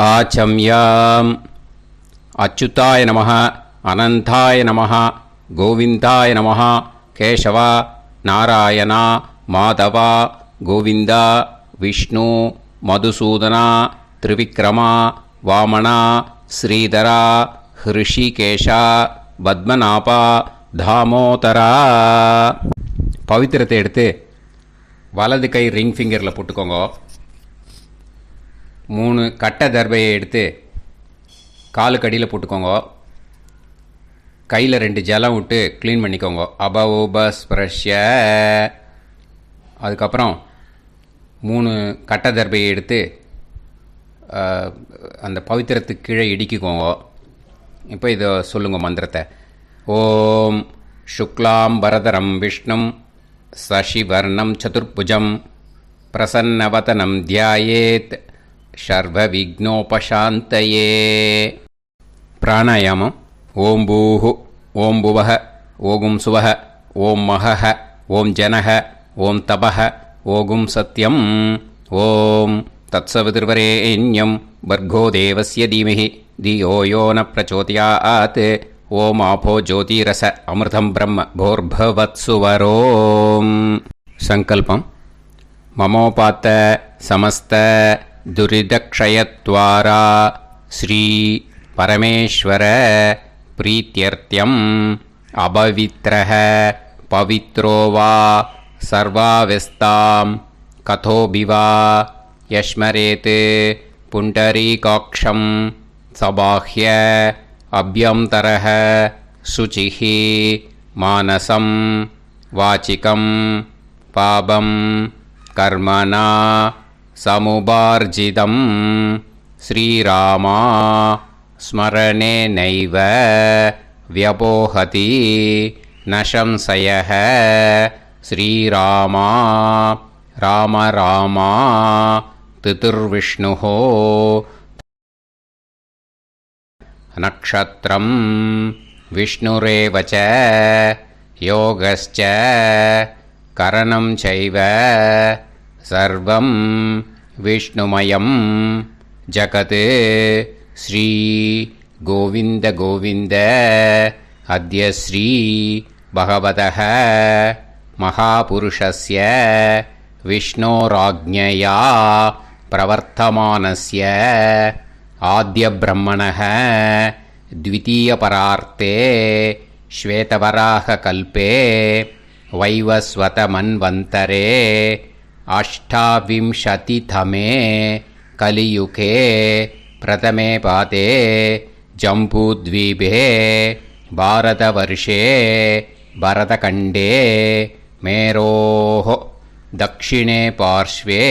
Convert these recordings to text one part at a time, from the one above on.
ஆச்சம்யாம். அச்சுதாய நமः, அனந்தாய நமः, கோவிந்தாய நமः, கேசவா, நாராயணா, மாதவா, கோவிந்தா, விஷ்ணு, மதுசூதனா, திரிவிக்ரமா, வாமனா, ஸ்ரீதரா, ஹிருஷிகேஷா, பத்மநாபா, தாமோதரா. பவித்திரத்தை எடுத்து வலது கை ரிங் ஃபிங்கரில் போட்டுக்கோங்க. 3 கட்டை தர்பையை எடுத்து காலுக்கடியில் போட்டுக்கோங்க. கையில் 2 ஜலம் விட்டு க்ளீன் பண்ணிக்கோங்க. அபவோபஸ்பிரஷ்ய. அதுக்கப்புறம் 3 கட்டை தர்பையை எடுத்து அந்த பவித்திரத்துக்கு கீழே இடிக்கிக்கோங்க. இப்போ இதை சொல்லுங்க மந்திரத்தை. ஓம் சுக்லாம் வரதரம் விஷ்ணும் சசிவர்ணம் சதுர்புஜம் பிரசன்னவதனம் தியாயேத் சர்வ விக்னோபசாந்தயே. பிராணாயாமம். ஓம் பூஹு, ஓம் புவஹ, ஓகும் சுவஹ, ஓம் மஹஹ, ஓம் ஜனஹ, ஓம் தபஹ, ஓகும் சத்யம். ஓம் தத்சவிதுர்வரேண்யம் பர்கோ தேவஸ்ய தீமஹி தியோ யோ ந பிரச்சோதயாத். ஓம் ஆபோ ஜோதிரச அமிர்தம் பிரம்ம போர்பவத்சுவரோம். சங்கல்பம். மமோபாத்த சமஸ்த துரிதக்ஷயத்வாரா ஸ்ரீ பரமேஸ்வர பிரீத்யர்த்தியம் அபவித்ரஹ பவித்ரோ வா சர்வாவஸ்தாம் கதோபிவா யஸ்மரேத் புண்டரீகாக்ஷம் சபாஹ்ய அப்யந்தரஹ சுசிஹ மானசம் வாசிகம் பாபம் கர்மணா சமுபார்ஜிதம் ஸ்ரீராமா ஸ்மரணேனைவ வ்யபோஹதி நசம்சயः. ஸ்ரீராமா ராம ராமா திதிர்விஷ்ணுः. நக்ஷத்ரம் விஷ்ணுரேவ ச யோகஸ்ச கரணம் சைவ சர்வம் விஷ்ணுமயம் ஜகத். ஸ்ரீ கோவிந்த கோவிந்த அத்ய ஸ்ரீ பகவதः மகாபுருஷஸ்ய விஷ்ணோராஜ்ஞயா பிரவர்த்தமானஸ்ய ஆத்யப்ரஹ்மணः த்விதீயபரார்த்தே ஸ்வேதவராககல்பே வைவஸ்வதமன்வந்தரே அஷ்டாவிம்சதிதமே கலியுகே பிரதமே பாதே ஜம்பூத்வீபே பாரதவர்ஷே பரதகண்டே மேரோः தக்ஷிணே பார்ஷ்வே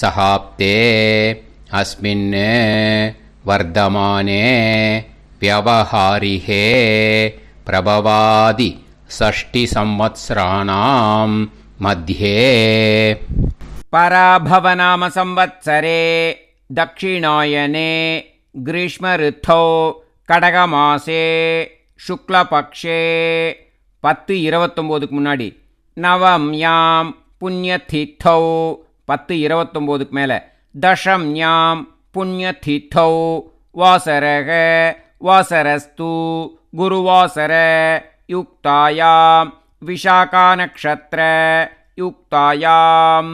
சஹாப்தே அஸ்மின் வர்தமானே வியவஹாரிஹே பிரபவாதி ஷஷ்டி சம்வத்சராணாம் மத்யே. பராபவநாம சம்வத்சரே தக்ஷிணாயனே கிரீஷ்ம ரித்தோ கடகமாசே சுக்லபக்ஷே 10:29 முன்னாடி நவம்யாம் புண்ணியதித்தௌ 10:29 மேலே தசம்யாம் புண்ணியதித்தௌ வாசரக வாசரஸ்து குருவாசர யுக்தாயாம் விஷாகா நக்ஷத்ர யுக்தாயாம்.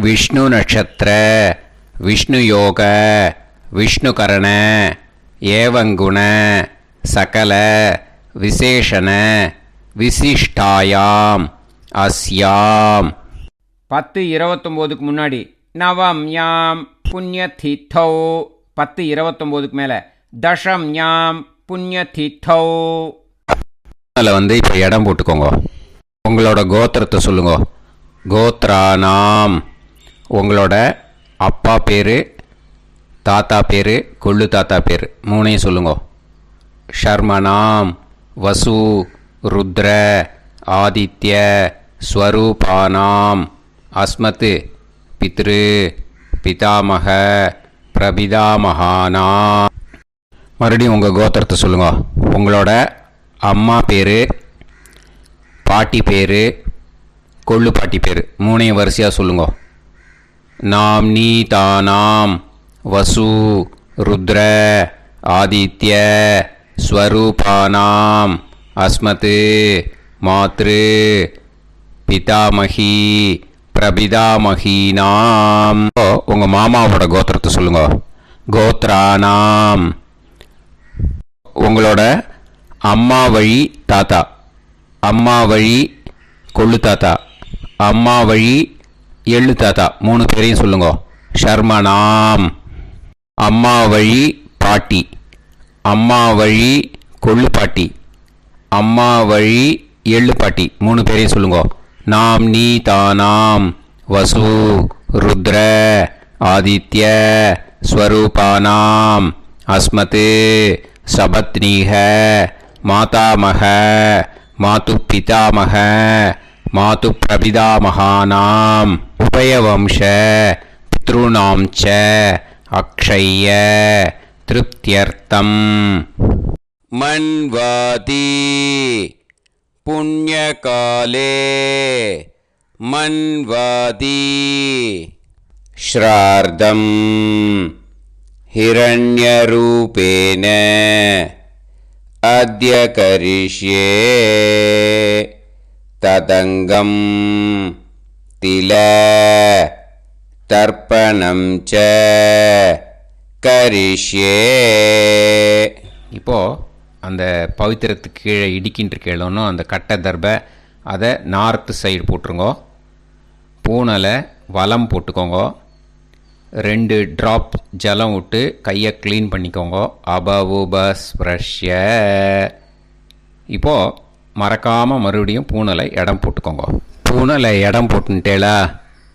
விஷ்ணு நட்சத்திர விஷ்ணு யோக விஷ்ணுகரண ஏவங்குண சகல விசேஷண விசிஷ்டாயாம் அஸ்யாம். 10:29 முன்னாடி நவம்யாம் புண்ணியதித்தௌ 10:29 மேலே தசம்யாம் புண்ணியதித்தௌ. அதில் இப்போ இடம் போட்டுக்கோங்க. உங்களோட கோத்திரத்தை சொல்லுங்க. கோத்ரானாம். உங்களோட அப்பா பேர், தாத்தா பேர், கொள்ளு தாத்தா பேர் 3ஐயும் சொல்லுங்க. ஷர்மனாம் வசு ருத்ர ஆதித்ய ஸ்வரூபானாம் அஸ்மத் பித்ரு பிதாமக பிரபிதாமகானா. மறுபடியும் உங்கள் கோத்திரத்தை சொல்லுங்க. உங்களோட அம்மா பேர், பாட்டி பேர், கொள்ளு பாட்டி பேர் 3ஐயும் வரிசையாக சொல்லுங்க. நாம்னீதானாம் வசு ருத்ர ஆதித்ய ஸ்வரூபானாம் அஸ்மத் மாத்ரு பிதாமகி பிரபிதாமகீனாம். உங்கள் மாமாவோட கோத்திரத்தை சொல்லுங்க. கோத்ரானாம். உங்களோட அம்மா வழி தாத்தா, அம்மா வழி கொள்ளு தாத்தா, அம்மா வழி எள்ளு தாத்தா 3 பேரையும் சொல்லுங்க. ஷர்மனாம். அம்மா வழி பாட்டி, அம்மா வழி கொள்ளு பாட்டி, அம்மா வழி எள்ளு பாட்டி 3 பேரையும் சொல்லுங்க. நாம் நீ தானாம் வசு ருத்ர ஆதித்ய ஸ்வரூபானாம் அஸ்மத் சபத்னீஹ மாதாமக மாது பிதாமக மாது பிரபிதாமகானாம் உபயவம்ச பித்ருணாம் ச அக்ஷய்ய திருப்தியர்த்தம். மன்வாதி புண்ணியகாலே மன்வாதி ஸ்ரார்த்தம் ஹிரண்யரூபேன அத்ய கரிஷ்யே ததங்கம் தில தர்ப்பணம் ச கரிஷ்யே. இப்போது அந்த பவித்திரத்துக்கு கீழே இடிக்கின்ற கீழே அந்த கட்டை தர்பை அதை நார்த்து சைடு போட்டுருங்கோ. பூனலை வலம் போட்டுக்கோங்க. 2 ட்ராப் ஜலம் விட்டு கையை க்ளீன் பண்ணிக்கோங்க. அபவுபஸ்ப்ரஷ்ய. இப்போது மறக்காமல் மறுபடியும் பூனலை இடம் போட்டுக்கோங்க. பூனலை இடம் போட்டுட்டேலா.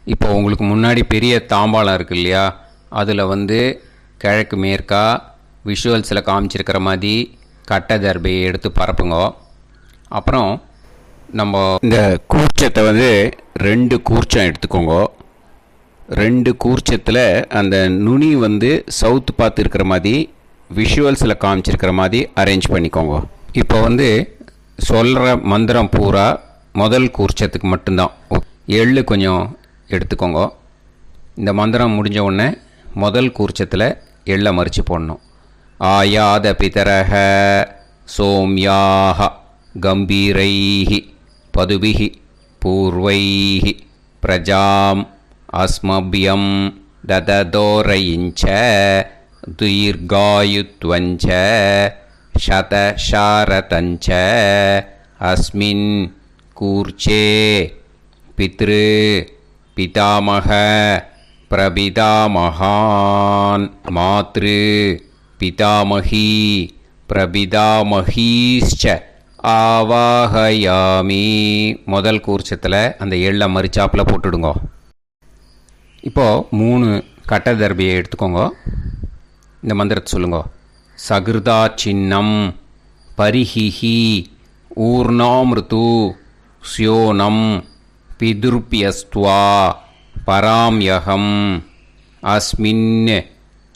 இப்போ உங்களுக்கு முன்னாடி பெரிய தாம்பாளம் இருக்கு இல்லையா, அதில் கிழக்கு மேற்கா விஷுவல்ஸில் காமிச்சிருக்கிற மாதிரி கட்டை தர்பையை எடுத்து பரப்புங்க. அப்புறம் நம்ம இந்த கூர்ச்சத்தை 2 கூர்ச்சம் எடுத்துக்கோங்க. 2 கூர்ச்சத்தில் அந்த நுனி சவுத்து பார்த்து இருக்கிற மாதிரி விஷுவல்ஸில் காமிச்சிருக்கிற மாதிரி அரேஞ்ச் பண்ணிக்கோங்க. இப்போ சொல்கிற மந்திரம் பூரா முதல் கூர்ச்சத்துக்கு மட்டும்தான். எள்ளு கொஞ்சம் எடுத்துக்கோங்க. இந்த மந்திரம் முடிஞ்ச உடனே முதல் கூர்ச்சத்தில் எள்ளை மறித்து போடணும். ஆயாத பிதரஹ சோம்யாக கம்பீரைஹி பதுபிஹி பூர்வைஹி பிரஜாம் அஸ்மபியம் தததோரயிஞ்ச தீர்காயுத்வஞ்ச சதசாரதஞ்ச அஸ்மின் கூர்ச்சே பித்ரு பிதாமக பிரபிதாமகான் மாத்ரு பிதாமகி பிரபிதாமகீஷ்ச ஆவாஹயாமி. முதல் கூர்ச்சத்தில் அந்த எள்ளை மறிச்சாப்பில் போட்டுடுங்க. இப்போது 3 கட்டை தர்பியை எடுத்துக்கோங்க. இந்த மந்திரத்தை சொல்லுங்க. சகிருதா சின்னம் பரிஹிஹி ஊர்ணாமிருத்து ஸ்யோனம் பிதுர்பியஸ்துவா பராம்யகம் அஸ்மின்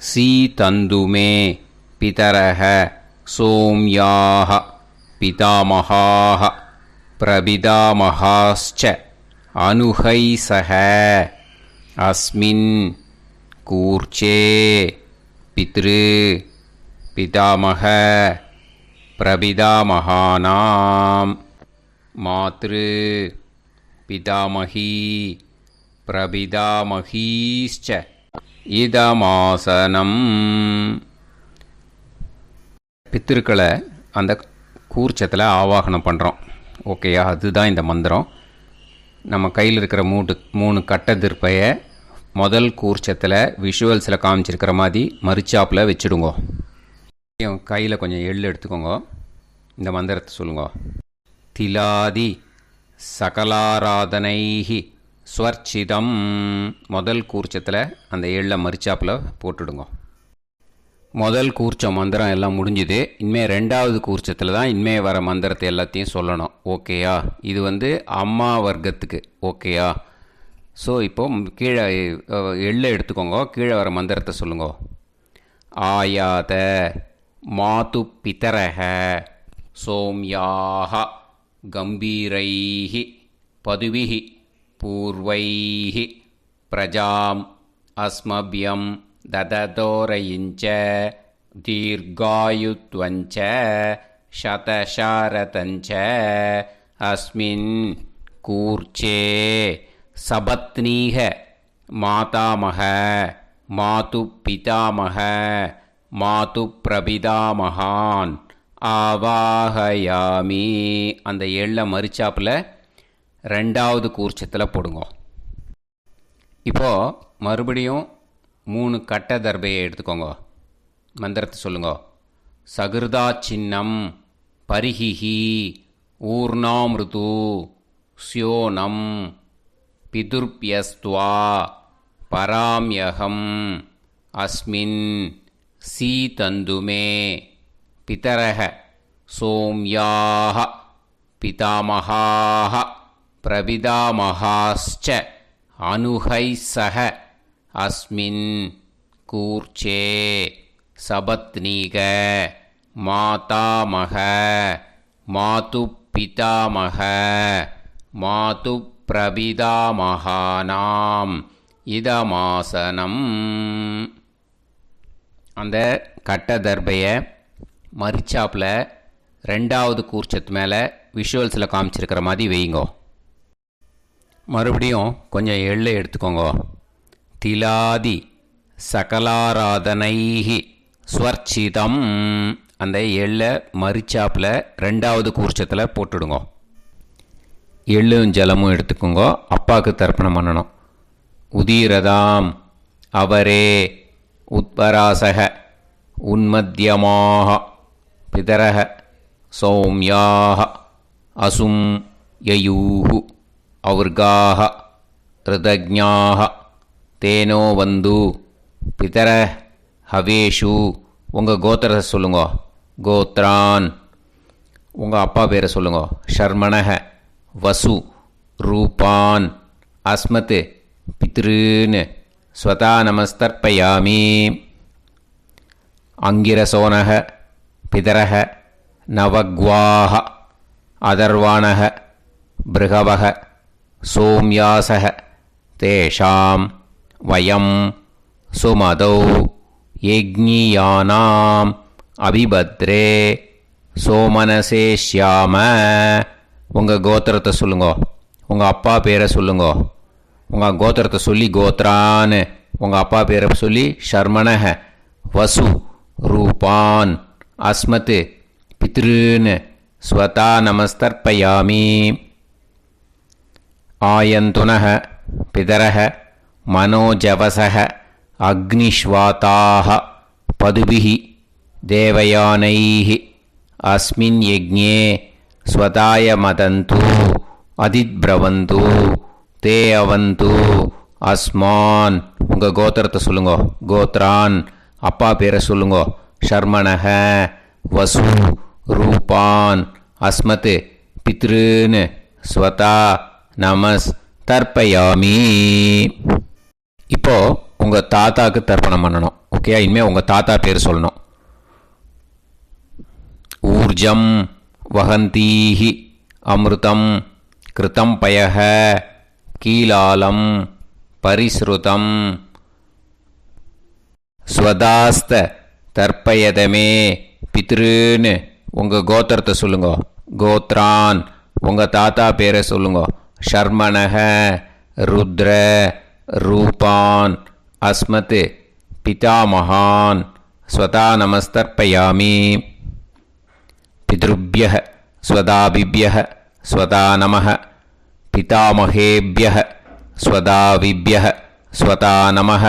சீதந்துமே பிதரஹ சோம்யாஹ பிதாமகாஹ பிரபிதாமகாஸ்ச அனுஹைசஹ அஸ்மின் கூர்ச்சே பித்ரு பிதாமக பிரபிதாமகானாம் மாத்ரு பிதாமகி பிரபிதாமகீஷ்ச இதமாசனம். பித்திருக்களை அந்த கூர்ச்சத்தில் ஆவாகனம் பண்ணுறோம். ஓகேயா? அதுதான் இந்த மந்திரம். நம்ம கையில் இருக்கிற 3 கட்டை திருப்பையை முதல் கூர்ச்சத்தில் விஷுவல்ஸில் காமிச்சிருக்கிற மாதிரி மறிச்சாப்பில் வச்சுடுங்க. கையில் கொஞ்சம் எள்ளு எடுத்துக்கோங்க. இந்த மந்திரத்தை சொல்லுங்க. திலாதி சகலாராதனைஹி ஸ்வர்ச்சிதம். முதல் கூர்ச்சத்தில் அந்த எள்ளை மறிச்சாப்பில் போட்டுடுங்க. முதல் கூர்ச்சம் மந்திரம் எல்லாம் முடிஞ்சுது. இனிமேல் 2வது கூர்ச்சத்தில் தான் இனிமேல் வர மந்திரத்தை எல்லாத்தையும் சொல்லணும். ஓகேயா? இது அம்மா வர்க்கத்துக்கு. ஓகேயா? ஸோ இப்போது கீழே எள்ளை எடுத்துக்கோங்க. கீழே வர மந்திரத்தை சொல்லுங்க. ஆயாத மாது பிதரஹ சோம்யாக கம்பீரைஹி பதுவிஹி பூர்வைஹி பிரஜாம் அஸ்மபியம் ददतोरयिञ्च दीर्घायुत्वञ्च शतशारतञ्च अस्मिन् कूर्चे सपत्नीः मातामह मातुपितामह मातुप्रपितामहान् ஆவாஹயாமி. அந்த எள்ளை மறிச்சாப்பில் ரெண்டாவது கூர்ச்சத்தில் போடுங்க. இப்போது மறுபடியும் 3 கட்ட தர்பையை எடுத்துக்கோங்க. மந்திரத்தை சொல்லுங்க. சகிருதா சின்னம் பரிஹிஹி ஊர்ணாமிருது ஸ்யோனம் பிதுர்பியஸ்துவா பராம்யகம் அஸ்மின் சீதந்துமே பிதரஹ சோம்யாஹ பிதாமஹாஹ பிரபிதாமஹாஸ்ச அனுஹைசஹ அஸ்மின் கூர்ச்சே சபத்னீக மாதாமக மாதுப்பிதாமக மாதுப்பிரபிதாமகானாம் இதமாசனம். அந்த கட்ட தர்பையை மறிச்சாப்பில் ரெண்டாவது கூர்ச்சத்து மேலே விஷுவல்ஸில் காமிச்சிருக்கிற மாதிரி வைங்கோ. மறுபடியும் கொஞ்சம் எள்ளை எடுத்துக்கோங்க. திலாதி சகலாராதனைஹி ஸ்வர்ச்சிதம். அந்த எள்ளை மறிச்சாப்பில் ரெண்டாவது கூர்ச்சத்தில் போட்டுடுங்க. எள்ளும் ஜலமும் எடுத்துக்கோங்க. அப்பாவுக்கு தர்ப்பணம் பண்ணணும். உதீரதாம் அவரே உத்பராசக உன்மத்யமாக பிதரஹ சௌம்யாக அசும் யயூஹு அவுர்காஹ ரிதஜ்ஞாஹ தேனோ வந்து பிதர ஹவேஷு. உங்கள் கோத்திரத்தை சொல்லுங்க. கோத்ரான். உங்கள் அப்பா பேரை சொல்லுங்க. ஷர்மணஹ வசு ரூபான் அஸ்மத் பித்ருன்னு ஸ்வதா நமஸ்தர்ப்பயாமி. அங்கிரசோனக பிதரஹ நவக்வாஹ அதர்வாணக பிருகவக சோம்யாசக தேஷாம் வயம் சுமதௌ யக்ஞியானாம் அபிபத்ரே சோமனசேஷ்யாம. உங்கள் கோத்திரத்தை சொல்லுங்க. உங்கள் அப்பா பேரை சொல்லுங்க. உங்கள் கோத்திரத்தை சொல்லி கோத்ரான்னு உங்கள் அப்பா பேரை சொல்லி ஷர்மணஹ வசு ரூபான் அஸ்மத் பித்ருன்னு ஸ்வதா நமஸ்தர்ப்பயாமி. ஆயந்துனஹ பிதரஹ மனோஜவசஹ அக்னிஷ்வாதாஹ பதுபிஹி தேவயானைஹி அஸ்மின் யஜ்ஞே ஸ்வதாய மதந்து அதித்ப்ரவந்து தே அவந்து அஸ்மான். உங்கள் கோத்திரத்தை சொல்லுங்க. கோத்ரான். அப்பா பேரை சொல்லுங்க. ஷர்மணஹ வசு ரூபான் அஸ்மத் பித்ருன்னு ஸ்வதா நமஸ் தர்ப்பயாமி. இப்போது உங்கள் தாத்தாவுக்கு தர்ப்பணம் பண்ணணும். ஓகே, இனிமேல் உங்கள் தாத்தா பேர் சொல்லணும். ஊர்ஜம் வஹந்தீஹி அமிர்தம் கிருதம் பயஹ கீலாலம் பரிஸ்ருதம் ஸ்வதாஸ்த தர்ப்பயதமே பித்ருன்னு உங்கள் கோத்திரத்தை சொல்லுங்க. கோத்ரான். உங்கள் தாத்தா பேரை சொல்லுங்க. ஷர்மணஹ ருத்ர ரூபான் அஸ்மத் பிதாமகான் ஸ்வதா நமஸ்தர்ப்பயாமி. பித்ருப்யஹ ஸ்வதாபிப்யஹ ஸ்வதா நமஹ பிதாமகேப்யஹ ஸ்வதாவிப்யஹ ஸ்வதா நமஹ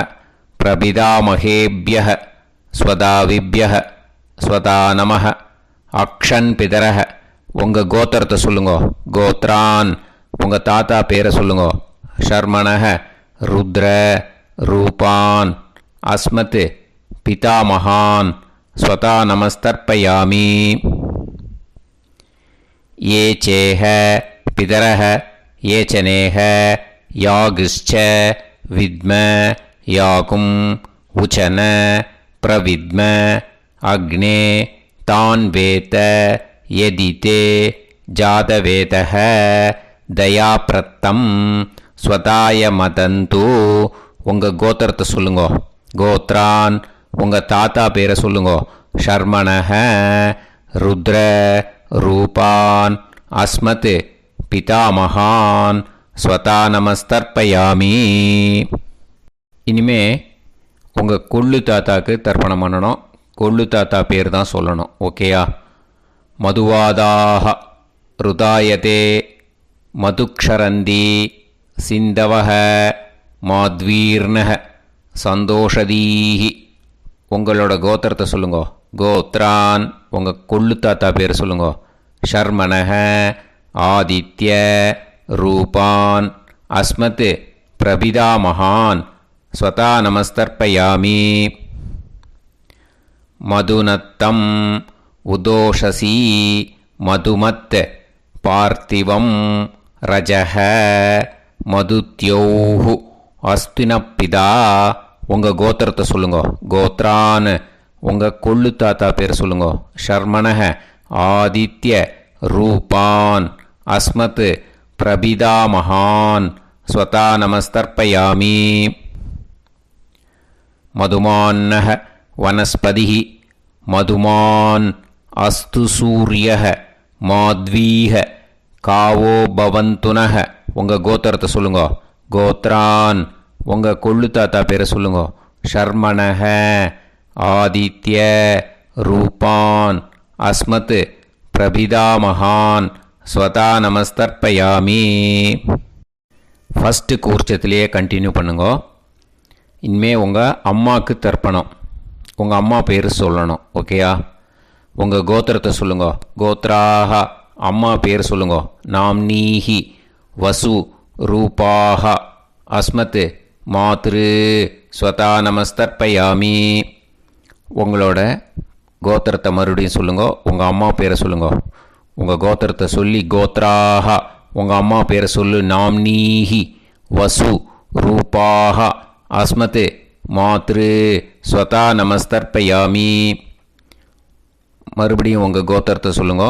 பிரபிதாமகேப்யஹ ஸ்வதாவிப்யஹ ஸ்வதா நமஹ. அக்ஷன் பிதரஹ. உங்கள் கோத்திரத்தை சொல்லுங்க. கோத்ரான். உங்கள் தாத்தா பேரை சொல்லுங்க. ஷர்மணஹ ருத்ர ரூபான் அஸ்மத் பிதாமகான் ஸ்வதா நமஸ்தர்ப்பயாமி. ये चेह पितरः ये च नेह यागश्च विद्म याकुं उचन प्रविद्म अग्ने तान् वेत यदिते जातवेतः दयाप्रत्तं स्वताय मदन्तु. உங்கள் கோத்திரத்தை சொல்லுங்க. கோத்ரான் உங்கள் தாத்தா பேரை சொல்லுங்கோ. ஷர்மணஹ ருத்ர ரூபான் அஸ்மத் பிதாமகான் ஸ்வதா நமஸ்தர்ப்பயாமி. இனிமே உங்கள் கொள்ளு தாத்தாக்கு தர்ப்பணம் பண்ணணும். கொள்ளு தாத்தா பேர் தான் சொல்லணும். ஓகேயா? மதுவாதாக ருதாயதே மதுக்ஷரந்தி சிந்தவஹ மாத்வீர்ணஹ சந்தோஷதீஹி. உங்களோட கோத்திரத்தை சொல்லுங்க. கோத்ரான் உங்கள் கொள்ளு தாத்தா பேர் சொல்லுங்க. ஷர்மணஹ ஆதித்ய ரூபான் அஸ்மத் பிரபிதாமகான் ஸ்வதா நமஸ்தர்ப்பயாமி. மதுநத்தம் உதோஷசி மதுமத் பார்த்திவம் ரஜஹ மதுத்யோஹு அஸ்தினப்பிதா. உங்கள் கோத்திரத்தை சொல்லுங்க. கோத்ரான் உங்கள் கொள்ளு தாத்தா பேர் சொல்லுங்க. ஷர்மணஹ ஆதித்ய ரூபான் அஸ்மத் பிரபிதாமகான் ஸ்வதா நமஸ்தர்ப்பயாமி. மதுமான்னஹ வனஸ்பதிஹி மதுமான் அஸ்து சூரியஹ மாத்வீஹ காவோ பவந்துனஹ. உங்கள் கோத்திரத்தை சொல்லுங்க. கோத்ரான் உங்கள் கொள்ளு தாத்தா பேரை சொல்லுங்க. ஷர்மணஹ ஆதித்ய ரூபான் அஸ்மத் பிரபிதாமகான் ஸ்வதா நமஸ்தர்ப்பயாமி. ஃபஸ்ட்டு கூர்ச்சத்திலேயே கண்டினியூ பண்ணுங்க. இனிமே உங்கள் அம்மாவுக்கு தர்ப்பணம். உங்கள் அம்மா பேர் சொல்லணும். ஓகேயா? உங்கள் கோத்திரத்தை சொல்லுங்க. கோத்ராக அம்மா பேர் சொல்லுங்க. நாம்னீஹி வசு ரூபாக அஸ்மத் மாத்ரு ஸ்வதா நமஸ்தர்ப்பயாமி. உங்களோட கோத்திரத்தை மறுபடியும் சொல்லுங்க. உங்கள் அம்மா பேரை சொல்லுங்க. உங்கள் கோத்திரத்தை சொல்லி கோத்ராக உங்கள் அம்மா பேரை சொல்லு. நாம்னீஹி வசு ரூபாக அஸ்மத் மாத்ரு ஸ்வதா நமஸ்தர்ப்பயாமி. மறுபடியும் உங்கள் கோத்திரத்தை சொல்லுங்க.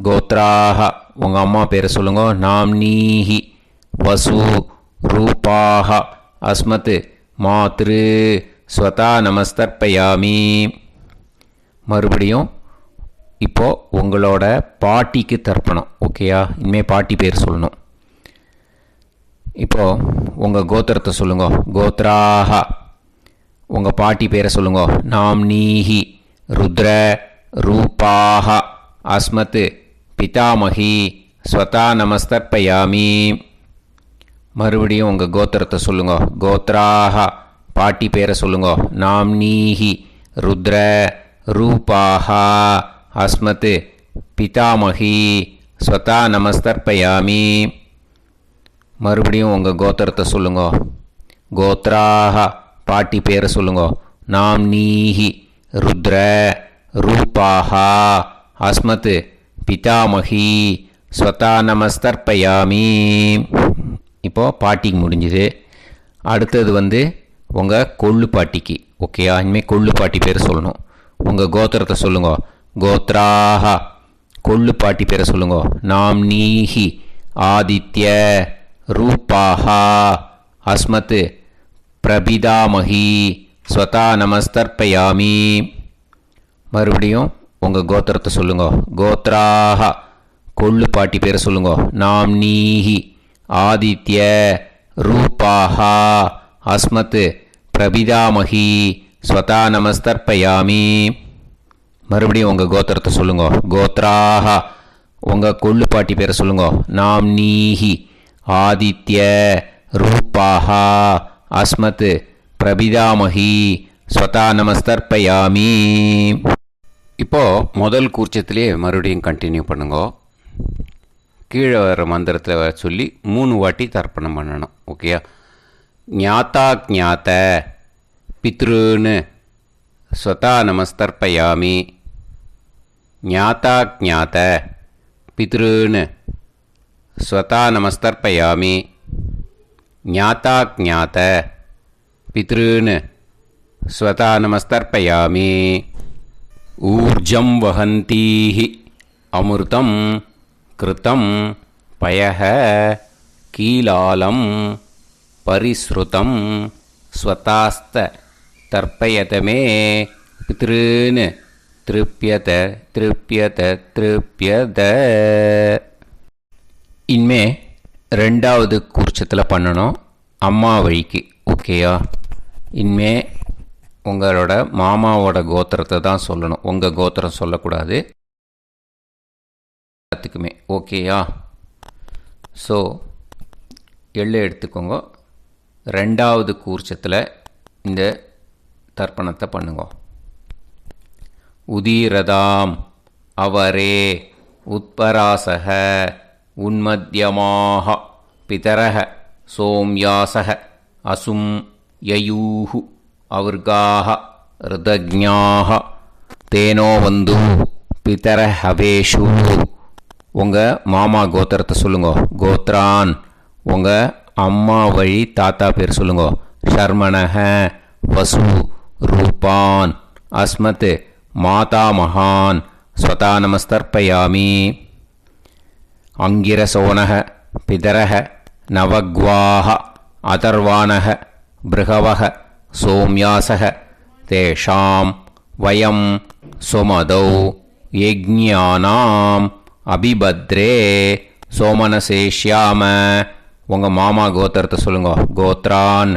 கோத்ராக உங்கள் அம்மா பேரை சொல்லுங்க. நாம்னீஹி வசு ரூபாக அஸ்மத் மாத்ரு ஸ்வதா நமஸ்தர்ப்பயாமி. மறுபடியும் இப்போது உங்களோட பாட்டிக்கு தர்ப்பணம். ஓகேயா? இனிமேல் பாட்டி பேர் சொல்லணும். இப்போது உங்கள் கோத்திரத்தை சொல்லுங்க. கோத்ராக உங்கள் பாட்டி பேரை சொல்லுங்க. நாம்னீஹி ருத்ர ரூபாக அஸ்மத் பிதாமகி ஸ்வதா நமஸ்தர்ப்பயாமி. மறுபடியும் உங்கள் கோத்திரத்தை சொல்லுங்க. கோத்ராக பாட்டி பேரை சொல்லுங்க. நாம்னீஹி ருத்ர ரூபாக அஸ்மத் பிதாமகி ஸ்வதா நமஸ்தர்ப்பயாமி. மறுபடியும் உங்கள் கோத்திரத்தை சொல்லுங்க. கோத்ராக பாட்டி பேரை சொல்லுங்க. நாம்னீஹி ருத்ர ரூபாக அஸ்மத் பிதாமகி ஸ்வதா நமஸ்தர்ப்பயாமி. இப்போது பாட்டிக்கு முடிஞ்சுது. அடுத்தது உங்கள் கொள்ளு பாட்டிக்கு. ஓகேயா? இனிமேல் கொள்ளு பாட்டி பேர் சொல்லணும். உங்கள் கோத்திரத்தை சொல்லுங்க. கோத்ராக கொள்ளு பாட்டி பேரை சொல்லுங்க. நாம்னீஹி ஆதித்ய ரூபாக அஸ்மத் பிரபிதாமகி ஸ்வதா நமஸ்தர்ப்பயாமி. மறுபடியும் உங்கள் கோத்திரத்தை சொல்லுங்க. கோத்ராக கொள்ளு பாட்டி பேரை சொல்லுங்க. நாம்னீஹி ஆதித்ய ரூபாக அஸ்மத் பிரபிதாமகி ஸ்வதா நமஸ்தர்ப்பயாமி. மறுபடியும் உங்கள் கோத்திரத்தை சொல்லுங்க. கோத்ராக உங்கள் கொள்ளு பாட்டி பேரை சொல்லுங்க. நாம்னீஹி ஆதித்ய ரூபாக அஸ்மத் பிரபிதாமகி ஸ்வதா நமஸ்தர்ப்பயாமி. இப்போது முதல் கூர்ச்சத்திலே மறுபடியும் கண்டினியூ பண்ணுங்க. கீழே வர மந்திரத்தில் சொல்லி 3 வாட்டி தர்ப்பணம் பண்ணணும். ஓகேயா? ஞாத்தா ஞாத்த பித்ருன்னு ஸ்வதா நமஸ்தர்ப்பயாமி. ஞாத்தா ஞாத்த பித்ருன்னு ஸ்வதா நமஸ்தர்ப்பயாமி. ஞாத்தா ஞாத்த பித்ருன்னு ஸ்வதா நமஸ்தர்ப்பயாமி. ஊர்ஜம் வஹந்தீஹி அமிர்தம் கிருதம் பயஹ கீலாலம் பரிஸ்ருதம் ஸ்வதாஸ்த தர்ப்பயதமே பித்ருன்னு திருப்பியத திருப்பியத திருப்பியத. இனிமே ரெண்டாவது கூர்ச்சத்தில் பண்ணணும் அம்மா வழிக்கு. ஓகேயா? இனிமே உங்களோட மாமாவோட கோத்திரத்தை தான் சொல்லணும், உங்கள் கோத்திரம் சொல்லக்கூடாது எல்லாத்துக்குமே. ஓகேயா? ஸோ எள்ளு எடுத்துக்கோங்க. ரெண்டாவது கூர்ச்சத்தில் இந்த தர்ப்பணத்தை பண்ணுங்க. உதீரதாம் அவரே உத்பராசக உன்மத்யமாக பிதரக சோம்யாசக அசும் யயூஹு அவர்காக ருதஜ்ஞாக தேனோ வந்து பிதர ஹவேஷு. உங்கள் மாமா கோத்திரத்தை சொல்லுங்க. கோத்ரான் உங்கள் அம்மா வழி தாத்தா பேர் சொல்லுங்க. ஷர்மணக வசு ரூபான் அஸ்மத் மாதா மகான் ஸ்வதா நமஸ்தர்ப்பயாமி. அங்கிரசோனக பிதரக நவக்வாக அதர்வானக பிருகவக சோம்யாசக தேஷாம் வயம் சுமதௌ யஜ்ஞானாம் அபிபத்ரே சோமனசேஷ்யாம. உங்கள் மாமா கோத்திரத்தை சொல்லுங்க. கோத்ரான்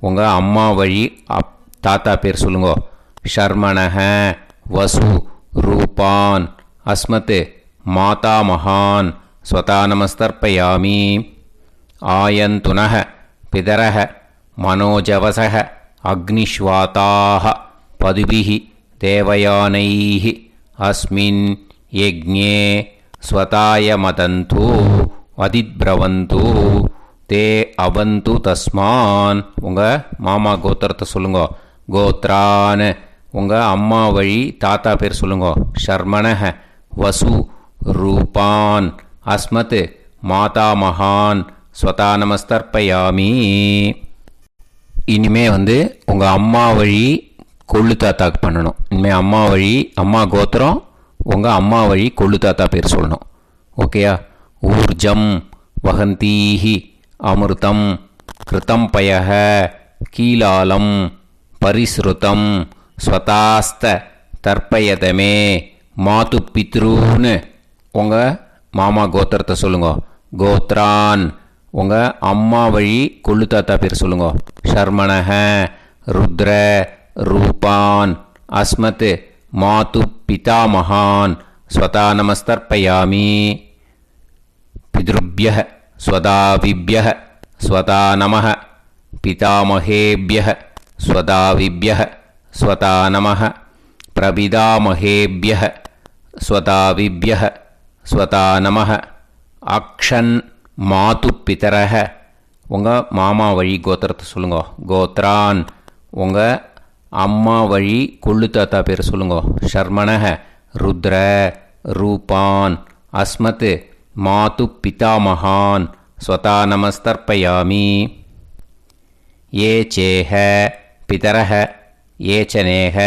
உங்கள் அம்மா வழி தாத்தா பேர் சொல்லுங்க. ஷர்மணக வசு ரூபான் அஸ்மத் மாதா மகான் ஸ்வதா நமஸ்தர்ப்பயாமி. ஆயந்துனக பிதரக மனோஜவசக அக்னிஷ்வாதாக பதுபிஹி தேவயானைஹி அஸ்மின் யஜ்ஞே ஸ்வதாய மதந்து அதிப்ரவந்து தே அவந்து தஸ்மான். உங்கள் மாமா கோத்திரத்தை சொல்லுங்க. கோத்ரான் உங்கள் அம்மா வழி தாத்தா பேர் சொல்லுங்க. ஷர்மணக வசு ரூபான் அஸ்மத் மாதா மகான் ஸ்வதா நமஸ்தர்ப்பயாமி. இனிமே உங்கள் அம்மா வழி கொள்ளு தாத்தாக்கு பண்ணணும். இனிமேல் அம்மா வழி அம்மா கோத்திரம் உங்கள் அம்மா வழி கொள்ளு தாத்தா பேர் சொல்லணும். ஓகேயா? ஊர்ஜம் வகந்தீஹி அமிர்தம் கிருதம் பயக கீலாலம் பரிஸ்ருதம் ஸ்வதாஸ்த தர்ப்பயதமே மாது பித்ருன்னு உங்கள் மாமா கோத்திரத்தை சொல்லுங்க. கோத்ரான் உங்கள் அம்மா வழி கொள்ளு தாத்தா பேர் சொல்லுங்க. ஷர்மணக ருத்ர ரூபான் அஸ்மத் மாது பிதா மகான் ஸ்வதா நமஸ்தர்ப்பயாமி. பித்ருப்யः ஸ்வதாவிப்யः ஸ்வதா நமः பிதாமகேப்யः ஸ்வதாவிப்யः ஸ்வதா நமः பிரபிதாமகேப்யः ஸ்வதாவிப்யः ஸ்வதா நமः. அக்ஷன் மாது பிதரக உங்கள் மாமா வழி கோத்திரத்தை சொல்லுங்க. கோத்ரான் உங்கள் அம்மா வழி கொள்ளு தாத்தா பேர் சொல்லுங்க. ஷர்மணக ருத்ர ரூபான் அஸ்மத் மாது பிதா மகான் ஸ்வதா நமஸ்தர்ப்பயாமி. ஏ சேஹ பிதரக ஏ சனேஹ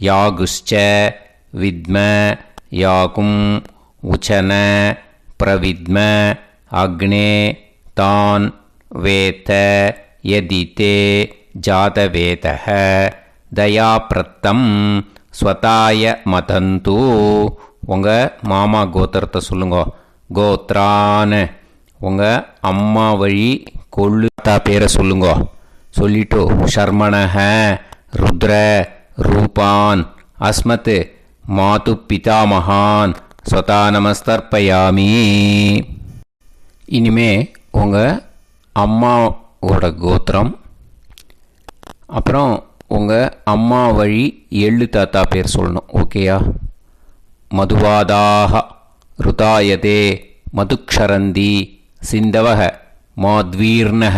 யாகுஷ்ச வித்ம யாகும் உச்சன பிரவித்ம அக்னே தான் வேத யதிதே ஜாதவேதः தயாப்ரத்தம் ஸ்வதாய மதந்து. உங்கள் மாமா கோத்திரத்தை சொல்லுங்க. கோத்ரான் உங்கள் அம்மா வழி கொள்ளு தாத்தா பேரை சொல்லுங்க. சொல்லிட்டு ஷர்மணக ருத்ர ரூபான் அஸ்மத் மாது பிதா மகான் ஸ்வதா நமஸ்தர்ப்பயாமி. இனிமே உங்கள் அம்மாவோட கோத்திரம் அப்புறம் உங்கள் அம்மா வழி எள்ளு தாத்தா பேர் சொல்லணும். ஓகேயா? மதுவாதாக ருதாயதே மதுக்ஷரந்தி சிந்தவக மாத்வீர்ணக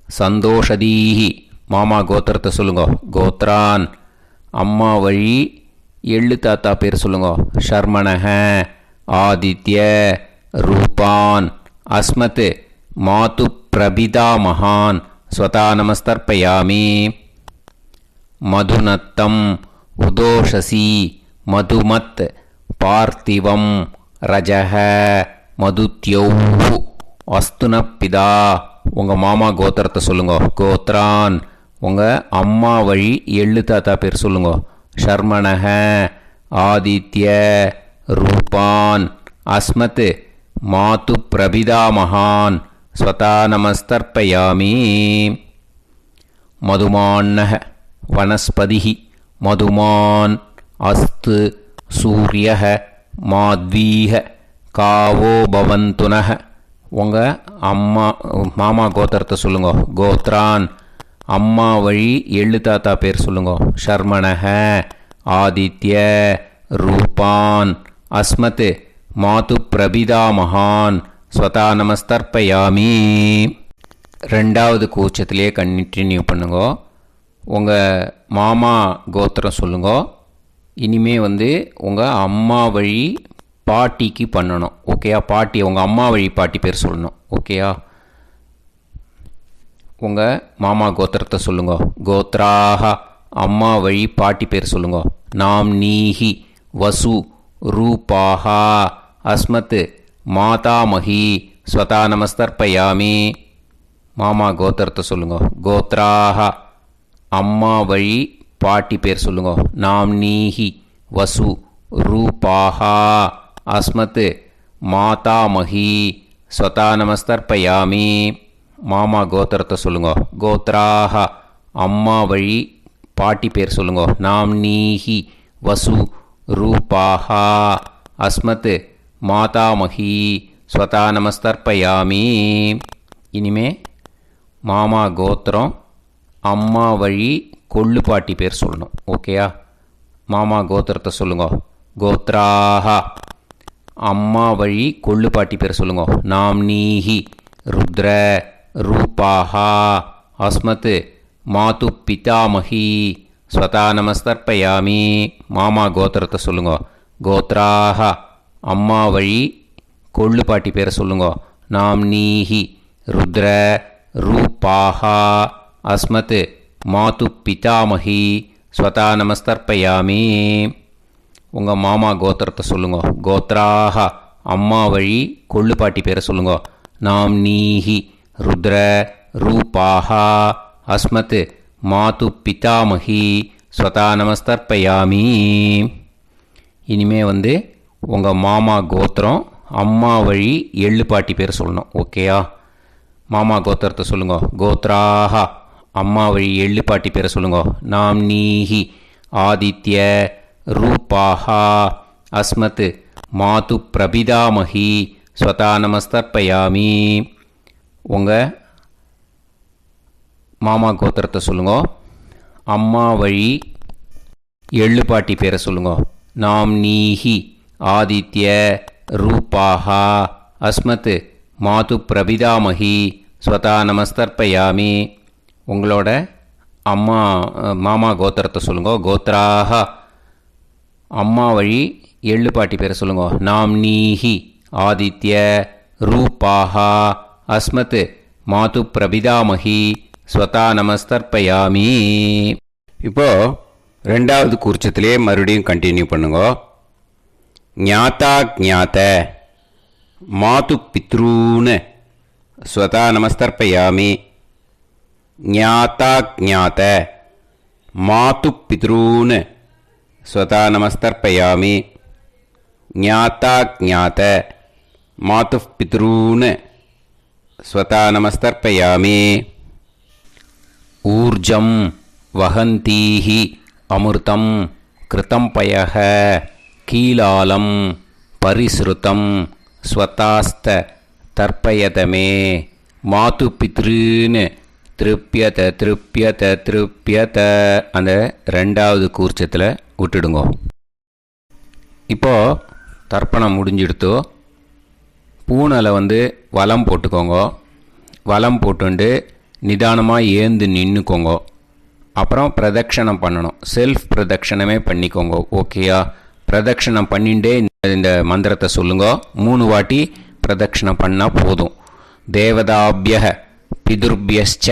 சந்தோஷதீஹி. மாமா கோத்திரத்தை சொல்லுங்க. கோத்ரான் அம்மா வழி எள்ளு தாத்தா பேர் சொல்லுங்க. ஷர்மணக ஆதித்ய ரூபான் அஸ்மத் மாது பிரபிதா மகான் ஸ்வதா நமஸ்தர்ப்பயாமி. மதுநத்தம் உதோஷசி மதுமத் பார்த்திவம் ரஜக மதுத்யௌ அஸ்துனப்பிதா. உங்கள் மாமா கோத்திரத்தை சொல்லுங்க. கோத்ரான் உங்கள் அம்மா வழி எள்ளு தாத்தா பேர் சொல்லுங்க. ஷர்மணஹ ஆதித்ய ரூபான் அஸ்மத் மாது பிரபிதாமகான் ஸ்வதா நமஸ்தர்ப்பயாமி. மதுமான்னஹ வனஸ்பதிஹி மதுமான் அஸ்து சூரியஹ மாத்வீஹ காவோ பவந்துனஹ. உங்கள் மாமா கோத்திரத்தை சொல்லுங்க. கோத்ரான் அம்மா வழி எள்ளு தாத்தா பேர் சொல்லுங்க. ஷர்மணஹ ஆதித்ய ரூபான் அஸ்மத் மாது பிரபிதாமகான் ஸ்வதா நமஸ்தர்ப்பயாமி. ரெண்டாவது கூச்சத்திலே கண்டினியூ பண்ணுங்க. உங்கள் மாமா கோத்திரம் சொல்லுங்க. இனிமே உங்கள் அம்மா வழி பாட்டிக்கு பண்ணணும். ஓகேயா? பாட்டி உங்கள் அம்மா வழி பாட்டி பேர் சொல்லணும். ஓகேயா? உங்கள் மாமா கோத்திரத்தை சொல்லுங்க. கோத்ராக அம்மா வழி பாட்டி பேர் சொல்லுங்க. நாம் நீஹி வசு ரூபாஹா அஸ்மத் மாதாமஹி ஸ்வதா நமஸ்தர்ப்பயாமி. மாமா கோத்திரத்தை சொல்லுங்க. கோத்ராக அம்மா வழி பாட்டி பேர் சொல்லுங்க. நாம் நீஹி வசு ரூபாஹா அஸ்மத் மாதாமஹி ஸ்வதா நமஸ்தர்ப்பயாமி. மாமா கோத்திரத்தை சொல்லுங்க. கோத்ராக அம்மா வழி பாட்டி பேர் சொல்லுங்க. நாம் நீஹி வசு ரூபாஹா அஸ்மத் மாதாமஹி ஸ்வதா நமஸ்தர்ப்பயாமி. இனிமே மாமா கோத்திரம் அம்மா வழி கொள்ளு பாட்டி பேர் சொல்லணும். ஓகேயா? மாமா கோத்திரத்தை சொல்லுங்க. கோத்ராக அம்மா வழி கொள்ளு பாட்டி பேர் சொல்லுங்க. நாம் நீஹி ருத்ர ரூபாஹா அஸ்மத் மாது பிதாமஹி ஸ்வதா நமஸ்தர்ப்பயாமி. மாமா கோத்திரத்தை சொல்லுங்க. கோத்ராக அம்மா வழி கொள்ளு பாட்டி பேரை சொல்லுங்க. நாம் நீஹி ருத்ர ரூபாஹா அஸ்மத் மாது பிதாமஹி ஸ்வதா நமஸ்தர்ப்பயாமி. உங்கள் மாமா கோத்திரத்தை சொல்லுங்க. கோத்ராக அம்மா வழி கொள்ளு பாட்டி பேரை சொல்லுங்க. நாம் நீஹி ருத்ர ரூபாஹா அஸ்மத் மாது பிதாமஹி ஸ்வதா நமஸ்தர்ப்பயாமி. இனிமே உங்கள் மாமா கோத்திரம் அம்மா வழி எள்ளு பாட்டி பேர் சொல்லணும். ஓகேயா? மாமா கோத்திரத்தை சொல்லுங்க. கோத்ராக அம்மா வழி எள்ளு பாட்டி பேரை சொல்லுங்க. நாம் நீஹி ஆதித்ய ரூபாஹா அஸ்மத் மாது பிரபிதாமஹி ஸ்வதா நமஸ்தர்ப்பயாமி. உங்கள் மாமா கோத்திரத்தை சொல்லுங்க. அம்மா வழி எள்ளு பாட்டி பேரை சொல்லுங்க. நாம் நீஹி ஆதித்ய ரூபாஹா அஸ்மத் மாது பிரபிதாமஹி ஸ்வதா நமஸ்தர்ப்பயாமி. உங்களோட மாமா கோத்திரத்தை சொல்லுங்க. கோத்ராக அம்மா வழி எள்ளு பாட்டி பேரை சொல்லுங்க. நாம் நீஹி ஆதித்ய ரூபாஹா அஸ்மத் மாது பிரபிதாமஹி ஸ்வதா நமஸ்தர்ப்பயாமி. இப்போது ரெண்டாவது கூர்ச்சத்திலே மறுபடியும் கண்டினியூ பண்ணுங்க. ஞாதா ஞாத மாது பித்ரூன் ஸ்வதா நமஸ்தர்ப்பயாமி. ஞாதா ஞாத மாது பித்ரூன் ஸ்வதா நமஸ்தர்ப்பயாமி. ஞாதா ஞாத மாது பித்ரூன் ஸ்வதா நமஸ்தர்ப்பயாமி. ஊர்ஜம் வஹந்தீஹி அமிர்தம் கிருதம் பயஹ கீலாலம் பரிஸ்ருதம் ஸ்வதாஸ்த தர்ப்பயதமே மாது பித்ருன்னு திருப்பியத திருப்பியத திருப்பியத. அந்த ரெண்டாவது கூர்ச்சத்தில் விட்டுடுங்க. இப்போது தர்ப்பணம் முடிஞ்சிடுத்தோ பூனலை வலம் போட்டுக்கோங்க. வலம் போட்டுண்டு நிதானமாக ஏந்து நின்றுக்கோங்க. அப்புறம் பிரதட்சணம் பண்ணணும். செல்ஃப் பிரதட்சணமே பண்ணிக்கோங்க. ஓகேயா? பிரதட்சணம் பண்ணிண்டே இந்த மந்திரத்தை சொல்லுங்க. 3 வாட்டி பிரதட்சணம் பண்ணால் போதும். தேவதாபிய பிதுர்பியச்ச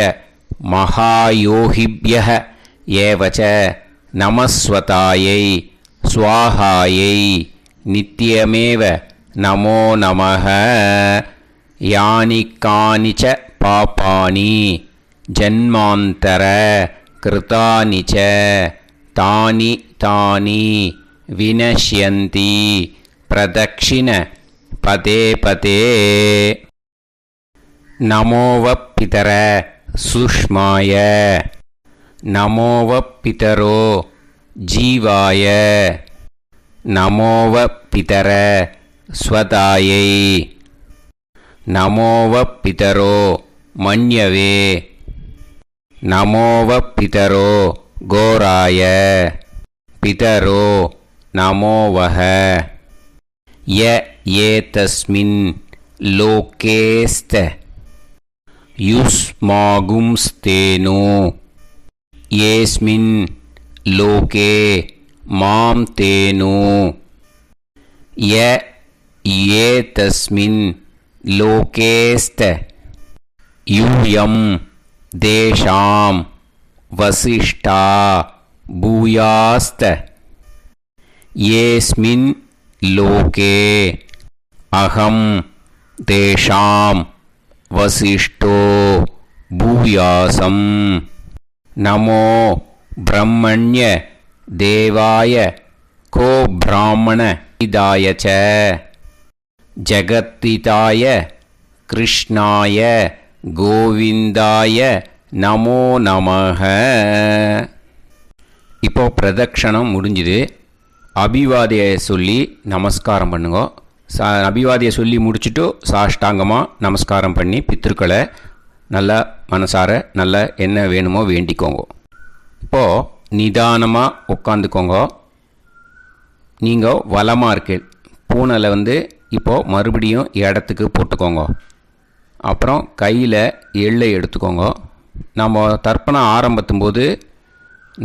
மகாயோகிபிய ஏவச்ச நமஸ்வதாயை ஸ்வாஹாயை நித்யமேவ நமோ நமஹ. யானி கானிச்ச பாபானி ஜன்மாந்தர கிருதானி ச தானி தானி வினஷ்யந்தி பிரதக்ஷிண பதே பதே. நமோவப்பிதர சுஷ்மாய நமோவப்பிதரோ ஜீவாய நமோவப்பிதர ஸ்வதாயை நமோவப்பிதரோ மன்யவே நமோவப்பிதரோ கோராய பிதரோ நமோவஹ. ய ஏதஸ்மின் லோகேஸ்த யுஸ்மாகும்ஸ்தேனோ ஏஸ்மின் லோகே மாம் தேனோ. ய ஏதஸ்மின் லோகேஸ்த யூயம் தேஷாம் வசிஷ்டா பூயாஸ்த ஏஸ்மின் லோகே அகம் தேஷாம் வசிஷ்டோ பூயாசம். நமோ பிரம்மண்ய தேவாய கோ பிராமண இதாய ச ஜகத்திதாய கிருஷ்ணாய கோவிந்தாய நமோ நமஹ. இப்போ பிரதக்ஷணம் முடிஞ்சுது. அபிவாதியை சொல்லி நமஸ்காரம் பண்ணுங்க. அபிவாதியை சொல்லி முடிச்சுட்டு சாஷ்டாங்கமாக நமஸ்காரம் பண்ணி பித்ருக்களை நல்லா மனசார நல்லா என்ன வேணுமோ வேண்டிக்கோங்க. இப்போது நிதானமாக உட்காந்துக்கோங்க. நீங்கள் வலமாக இருக்கு பூனலை இப்போது மறுபடியும் இடத்துக்கு போட்டுக்கோங்க. அப்புறம் கையில் எள்ளை எடுத்துக்கோங்க. நம்ம தர்ப்பணம் ஆரம்பித்தும்போது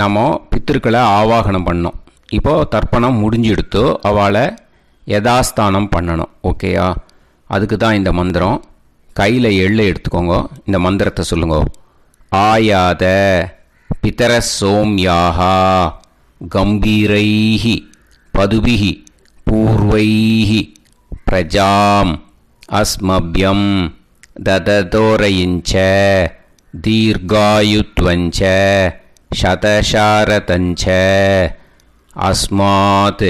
நம்ம பித்திருக்களை ஆவாகனம் பண்ணோம். இப்போது தர்ப்பணம் முடிஞ்செடுத்து அவளை யதாஸ்தானம் பண்ணணும். ஓகேயா? அதுக்கு தான் இந்த மந்திரம். கையில் எள்ளை எடுத்துக்கோங்க. இந்த மந்திரத்தை சொல்லுங்க. ஆயாத பிதர சோம்யாஹா கம்பீரைஹி பதுபிஹி பூர்வைஹி பிரஜாம் அஸ்மப்யம் தததோரயிஞ்ச தீர்காயுத்வஞ்ச சதசாரதஞ்ச அஸ்மாத்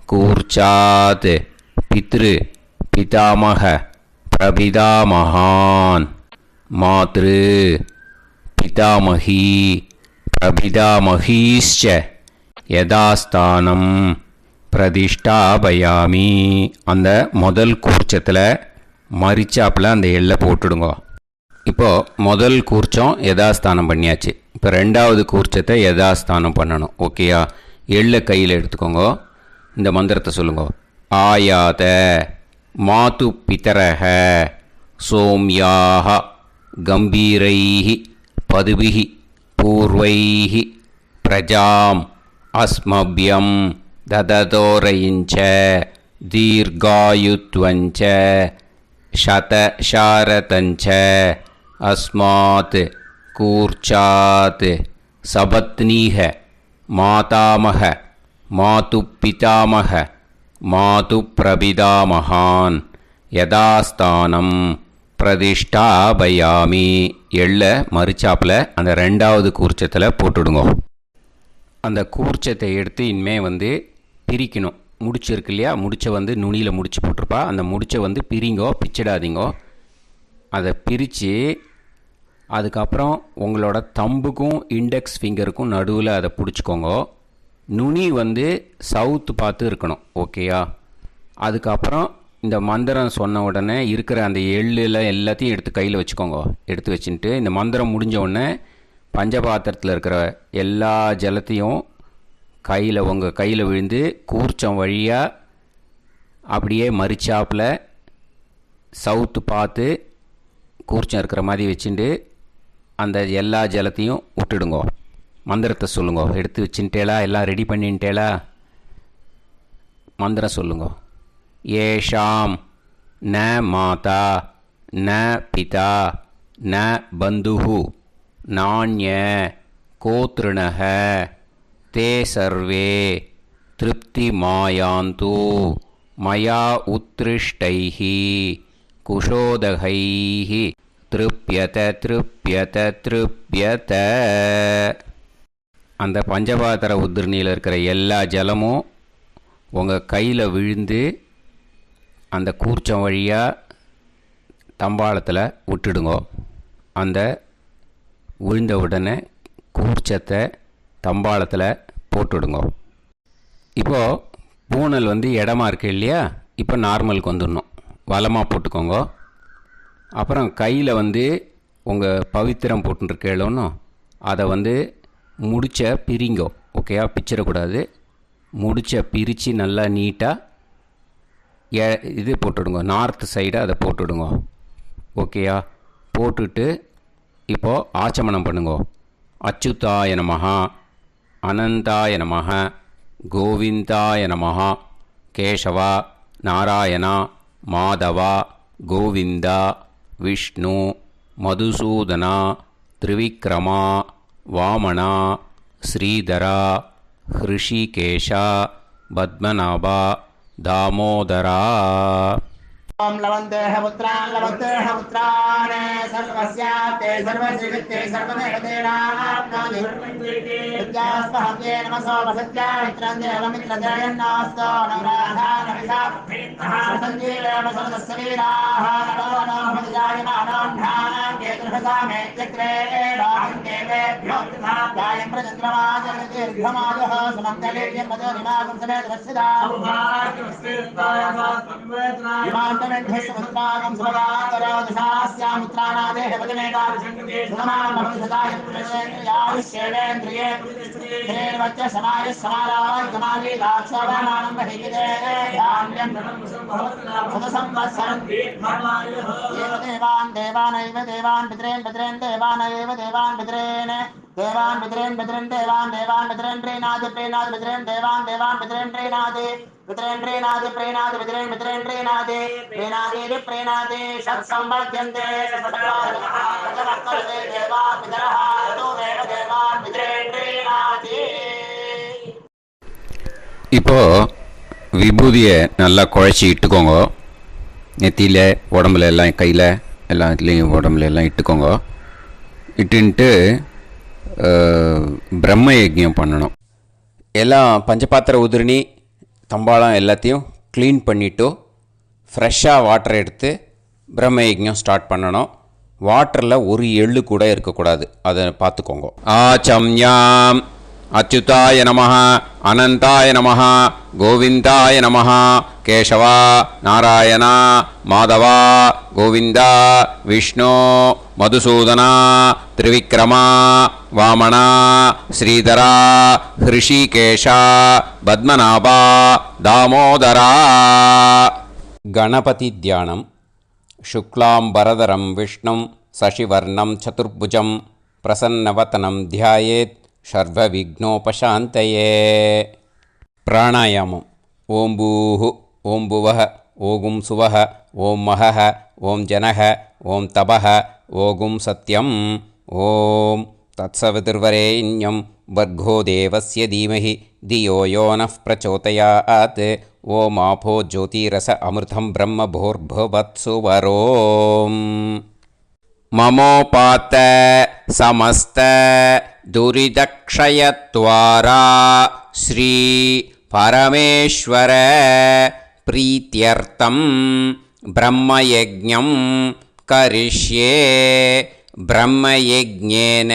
கூர்ச்சாத் பித்ரு பிதாமக பிரபிதாமகான் மாத்ரு பிதாமகி பிரபிதாமகீஷ்ச யதாஸ்தானம் பிரதிஷ்டாபயாமி. அந்த முதல் கூர்ச்சத்தில் மரிச்சாப்பில் அந்த எள்ளை போட்டுடுங்க. இப்போது முதல் கூர்ச்சம் யதாஸ்தானம் பண்ணியாச்சு. இப்போ ரெண்டாவது கூர்ச்சத்தை யதாஸ்தானம் பண்ணணும். ஓகேயா? எள்ளை கையில் எடுத்துக்கோங்க. இந்த மந்திரத்தை சொல்லுங்க. ஆயாத மாது பிதரஹ சோம்யாக கம்பீரைஹி பதுபிஹி பூர்வைஹி பிரஜாம் அஸ்மப்யம் தததோரயிஞ்ச தீர்காயுத்வஞ்ச சதசாரதஞ்ச அஸ்மாத் கூர்ச்சாத் சபத்னீஹ மாதாமக மாது பிதாமக மாது பிரபிதாமகான் யதாஸ்தானம் பிரதிஷ்டாபயாமி. எள்ள மரிச்சாப்பில் அந்த ரெண்டாவது கூர்ச்சத்தில் போட்டுடுங்க. அந்த கூர்ச்சத்தை எடுத்து இனிமே பிரிக்கணும். முடிச்சிருக்கு இல்லையா? முடிச்சை நுனியில் முடிச்சு போட்டிருப்பா. அந்த முடிச்சை பிரிங்கோ, பிச்சிடாதீங்கோ. அதை பிரித்து அதுக்கப்புறம் உங்களோட தம்புக்கும் இண்டெக்ஸ் ஃபிங்கருக்கும் நடுவில் அதை பிடிச்சிக்கோங்க. நுனி சவுத்து பார்த்து இருக்கணும். ஓகேயா? அதுக்கப்புறம் இந்த மந்திரம் சொன்ன உடனே இருக்கிற அந்த எள்ளில் எல்லாத்தையும் எடுத்து கையில் வச்சுக்கோங்க. எடுத்து வச்சுட்டு இந்த மந்திரம் முடிஞ்ச உடனே பஞ்சபாத்திரத்தில் இருக்கிற எல்லா ஜலத்தையும் உங்கள் கையில் விழுந்து கூர்ச்சம் வழியாக அப்படியே மரிச்சாப்பில் சவுத்து பார்த்து கூர்ச்சம் இருக்கிற மாதிரி வச்சுட்டு அந்த எல்லா ஜலத்தையும் விட்டுடுங்க. மந்திரத்தை சொல்லுங்க. எடுத்து வச்சுட்டேலா? எல்லாம் ரெடி பண்ணிட்டேலா? மந்திரம் சொல்லுங்க. ஏஷாம் ந மாதா ந பிதா ந பந்துஹு நாண்ய கோத்ருணஹ தே சர்வே திருப்தி மாயாந்து மயா உத்ருஷ்டைஹி குஷோதகைஹி திருப்யத திருப்யத திருப்யத. அந்த பஞ்சபாத்திர உதிரணியில் இருக்கிற எல்லா ஜலமும் உங்கள் கையில் விழுந்து அந்த கூர்ச்சம் வழியாக தம்பாளத்தில் விட்டுடுங்க. அந்த விழுந்த உடனே கூர்ச்சத்தை தம்பாளத்தில் போட்டுடுங்க. இப்போது பூனல் இடமா இருக்கு இல்லையா, இப்போ நார்மலுக்கு வந்துடணும். வலமாக போட்டுக்கோங்க. அப்புறம் கையில் உங்கள் பவித்திரம் போட்டுருக்கேளோன்னு அதை முடிச்ச பிரிங்கோ. ஓகேயா, பிச்சிடக்கூடாது. முடிச்ச பிரித்து நல்லா நீட்டாக இது போட்டுடுங்க. நார்த் சைடை அதை போட்டுடுங்க. ஓகேயா, போட்டுட்டு இப்போது ஆச்சமனம் பண்ணுங்க. அச்சுதாய நமஹ, அனந்தாய நமஹ, கோவிந்தாய நமஹ, கேசவா, நாராயணா, மாதவா, கோவிந்தா, விஷ்ணு, மதுசூதனா, திரிவிக்ரமா, வாமனா, ஸ்ரீதரா, ஹிருஷிகேஷா, பத்மநாபா, தாமோதரா. ओम लवन्तेह पुत्रान् लवन्तेह पुत्रान् सर्वस्याप्ते सर्वश्रीवित्ते सर्वदेवतेनाप्नोति विद्यास्पहव्ये नमसो वसत्यामित्रं देवमित्रजयन्नास्तो नवराधानविषाः सञ्जीवेम सर्वस्वीराः नमो नमोऽजायमानोऽन्धानां केतुर्हसामेत्यग्रे बाहुं देवेभ्यो गायं प्रचन्द्रमाजर्दीर्घमायुः सुमङ्गलेर्यन्मदोरिमागं समेतरस्यदा ेन्द्रस्वभुत्रागं सुभगान्तरोदशास्यामित्राणादेह वदनेकाभिषङ्कृते सुमानमनुसदायुष्येवेन्द्रिये हेर्वच्च समायः समारागमाली दाक्षोभामानं बहिगिदे धान्यं सदसंवत्सरं देवान् देवानैव देवान् पितॄन् पितॄन् देवानैव देवान् पितॄन् देवान् पितॄन् पितॄन् देवान् देवान् पितॄन् प्रीणाति प्रीणाति पितॄन् देवान् देवान् पितॄन् प्रीणाति पितॄन् प्रीणाति प्रीणाति पितॄन् पितॄन् प्रीणाति प्रीणाति प्रीणाति षट्संवर्ध्यन्ते सत्तार्थे देवा पितरः तो देव देवान् पितॄन् प्रीणाति. இப்போ விபூதியை நல்லா குழச்சி இட்டுக்கோங்க. நெத்தியில், உடம்புல எல்லாம், கையில் எல்லாம் இதுலேயும் உடம்புல எல்லாம் இட்டுக்கோங்க. இட்டுன்ட்டு பிரம்ம யஜ்ஞம் பண்ணணும். எல்லாம் பஞ்சபாத்திர உதிரணி தம்பாளம் எல்லாத்தையும் க்ளீன் பண்ணிவிட்டு ஃப்ரெஷ்ஷாக வாட்டர் எடுத்து பிரம்ம யஜ்ஞம் ஸ்டார்ட் பண்ணணும். வாட்டரில் ஒரு எள்ளு கூட இருக்கக்கூடாது, அதை பார்த்துக்கோங்க. ஆச்சம்யாம் அச்சுதாய நமஹ, அனந்தாய நமஹ, கோவிந்தாய நமஹ, கேசவா, நாராயணா, மாதவா, கோவிந்தா, விஷ்ணு, மதுசூதனா, திரிவிக்ரமா, வாமனா, ஸ்ரீதரா, ஹிருஷிகேஷா, பத்மநாபா, தாமோதரா. கணபதி தியானம். சுக்லாம்பரதரம் விஷ்ணும் சசிவர்ணம் சதுர்புஜம் பிரசன்னவதனம் தியாயேத் சர்வவிக்னோபசாந்தயே. பிராணாயாமம். ஓம் பூஹு, ஓம் புவஹ, ஓகும் சுவஹ, ஓம் மஹஹ, ஓம் ஜனஹ, ஓம் தபஹ, ஓகும் சத்யம். ஓம் தத்சவிதுர்வரேண்யம் வர்கோ தேவஸ்ய தீமஹி தியோ யோ நः பிரச்சோதயாத். ஓம் ஆபோ ஜோதிரஸ அமிர்தம் பிரம்ம பூர்புவத்சு வரோம். மமோபாத்த சமஸ்த துரிதக்ஷயத்வாரா ஸ்ரீ பரமேஸ்வர பிரீத்யர்த்தம் பிரம்மயஜ்ஞம் கரிஷ்யே. பிரம்மயஜ்ஞேன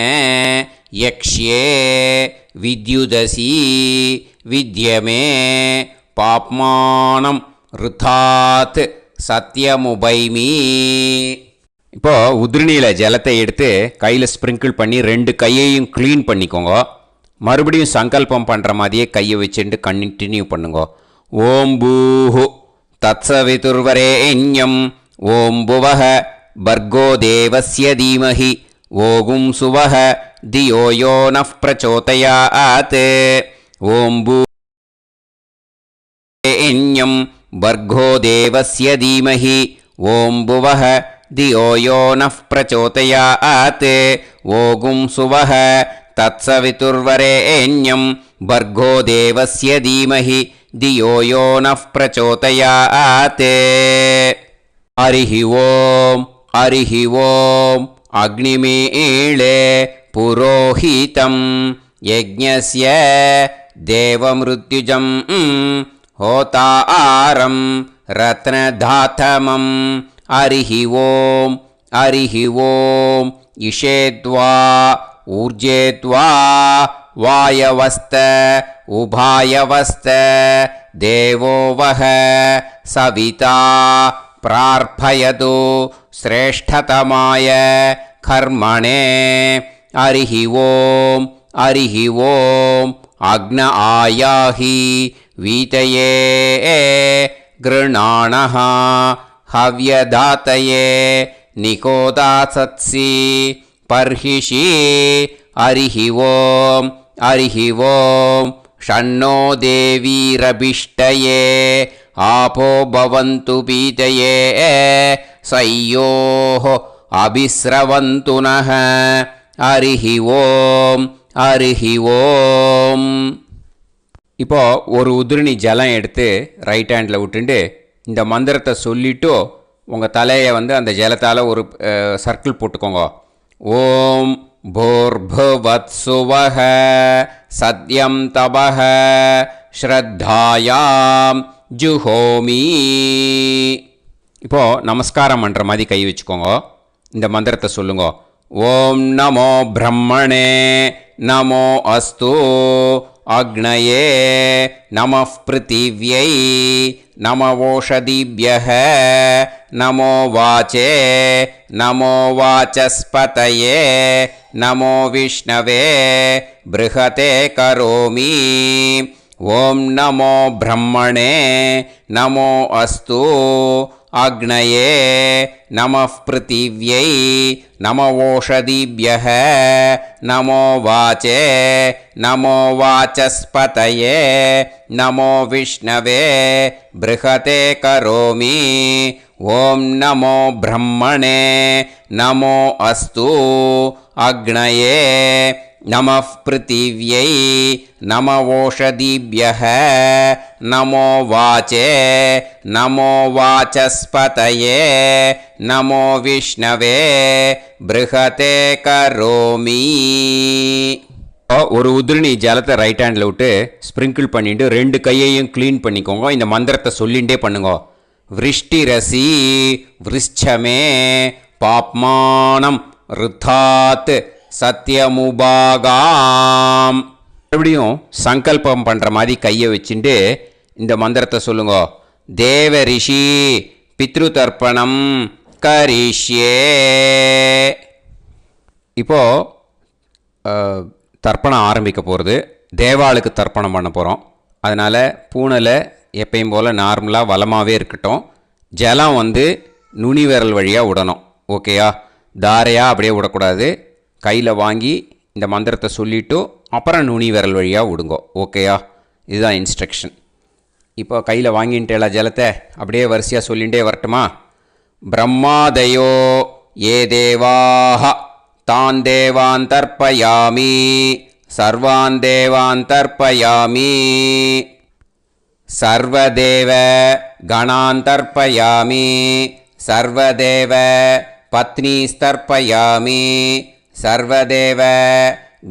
யக்ஷ்யே வித்யுதசி வித்யமே பாப்மானம் ருதாத் சத்யமுபைமி. இப்போது உதிரணியில் ஜலத்தை எடுத்து கையில் ஸ்ப்ரிங்கிள் பண்ணி 2 கையையும் க்ளீன் பண்ணிக்கோங்க. மறுபடியும் சங்கல்பம் பண்ணுற மாதிரியே கையை வச்சுட்டு கண்டினியூ பண்ணுங்க. ஓம் பூஹு தத்சவிதுர்வரேண்யம் ஓம் புவஹ பர்கோ தேவஸ்ய தீமஹி ஓகும் சுவஹ தியோ யோ நः பிரச்சோதயாத். ஓம் பூஹ்யம் பர்கோ தேவஸ்ய தீமஹி ஓம் புவஹ தியோ யோ நः பிரச்சோதயாத். ஓகும் சுவஹ தத்சவிதுர்வரேண்யம் பர்கோ தேவஸ்ய தீமஹி தியோ யோ நः பிரச்சோதயாத். ஹரிஹி ஓம் ஹரிஹி ஓம். அக்னிமீளே புரோஹிதம் யஜ்ஞஸ்ய தேவமிருத்யுஜம் ஹோதாரம் ரத்னதாத்தமம் அரிஹி ஓம் இஷேத்வா ஊர்ஜேத்வா வாயவஸ்த உபாயவஸ்த தேவோ வஹ சவிதா பிரார்ப்பயது ஸ்ரேஷ்டதமாய கர்மணே அரிஹி ஓம் அக்ன ஆயாஹி வீதயே கிருணாணஹ ஹவ்யதாத்தயே நிகோதாசத்சி பர்ஹிஷி அரிஹி ஓம் ஷண்ணோ தேவீரபிஷ்டயே ஆபோ பவந்து பீதயே சய்யோः அபிஸ்ரவந்து நः அரிஹி ஓம். இப்போ ஒரு உதிரணி ஜலம் எடுத்து ரைட் ஹேண்டில் விட்டுண்டு இந்த மந்திரத்தை சொல்லிவிட்டு உங்கள் தலையை அந்த ஜலத்தால் ஒரு சர்க்கிள் போட்டுக்கோங்க. ஓம் பூர்புவத்சுவஹ சத்யம் தபஹ ஸ்ரத்தாயாம் ஜுஹோமி. இப்போது நமஸ்காரம் பண்ணுற மாதிரி கை வச்சுக்கோங்க. இந்த மந்திரத்தை சொல்லுங்க. ஓம் நமோ பிரம்மணே நமோ அஸ்து அக்னயே நமः பிருத்திவ்யை நமவோஷதிभ्यः நமோ வாச்சே நமோ வாசஸ்பதயே நமோ விஷ்ணவே ப்ருஹதே கரோமி. ஓம் நமோ பிரம்மணே நமோ அஸ்து அக்னயே நமः பிருத்திவ்யை நமவோஷதிभ्यः நமோ வாச்சே நமோ வாசஸ்பதயே நமோ விஷ்ணவே ப்ருஹதே கரோமி. ஓம் நமோ பிரம்மணே நமோ அஸ்து அக்னயே நமः பிருத்திவ்யை நமவோஷதிभ्यः நமோ வாச்சே நமோ வாசஸ்பதயே நமோ விஷ்ணவே ப்ருஹதே கரோமி. ஒரு உதிரணி ஜலத்தை ரைட் ஹேண்டில் விட்டு ஸ்ப்ரிங்கிள் பண்ணிட்டு ரெண்டு கையையும் க்ளீன் பண்ணிக்கோங்க. இந்த மந்திரத்தை சொல்லிகிட்டே பண்ணுங்க. விருஷ்டிரசி விருஷ்சமே பாப்மானம் ருத்தாத் சத்யமுபாகாம். மறுபடியும் சங்கல்பம் பண்ணுற மாதிரி கையை வச்சுட்டு இந்த மந்திரத்தை சொல்லுங்க. தேவ ரிஷி பித்ரு தர்ப்பணம் கரிஷ்யே. இப்போது தர்ப்பணம் ஆரம்பிக்க போகிறது. தேவாளுக்கு தர்ப்பணம் பண்ண போகிறோம். அதனால் பூனலை எப்பயும் போல் நார்மலாக வளமாகவே இருக்கட்டும். ஜலம் நுனி விரல் வழியாக விடணும். ஓகேயா? தாரையாக அப்படியே விடக்கூடாது. கையில் வாங்கி இந்த மந்திரத்தை சொல்லிவிட்டு அப்புறம் நுனி விரல் வழியாக விடுங்கோ. ஓகேயா? இதுதான் இன்ஸ்ட்ரக்ஷன். இப்போ கையில் வாங்கின்ட்டேல ஜலத்தை அப்படியே வரிசையாக சொல்லிகிட்டே வரட்டுமா? பிரம்மாதயோ ஏ தேவாஹ தான் தேவான் தர்ப்பயாமி சர்வான் தேவான் தர்ப்பயாமி சர்வதேவ கணான் தர்ப்பயாமி சர்வதேவ பத்னீஸ்தர்ப்பயாமி சர்வதேவ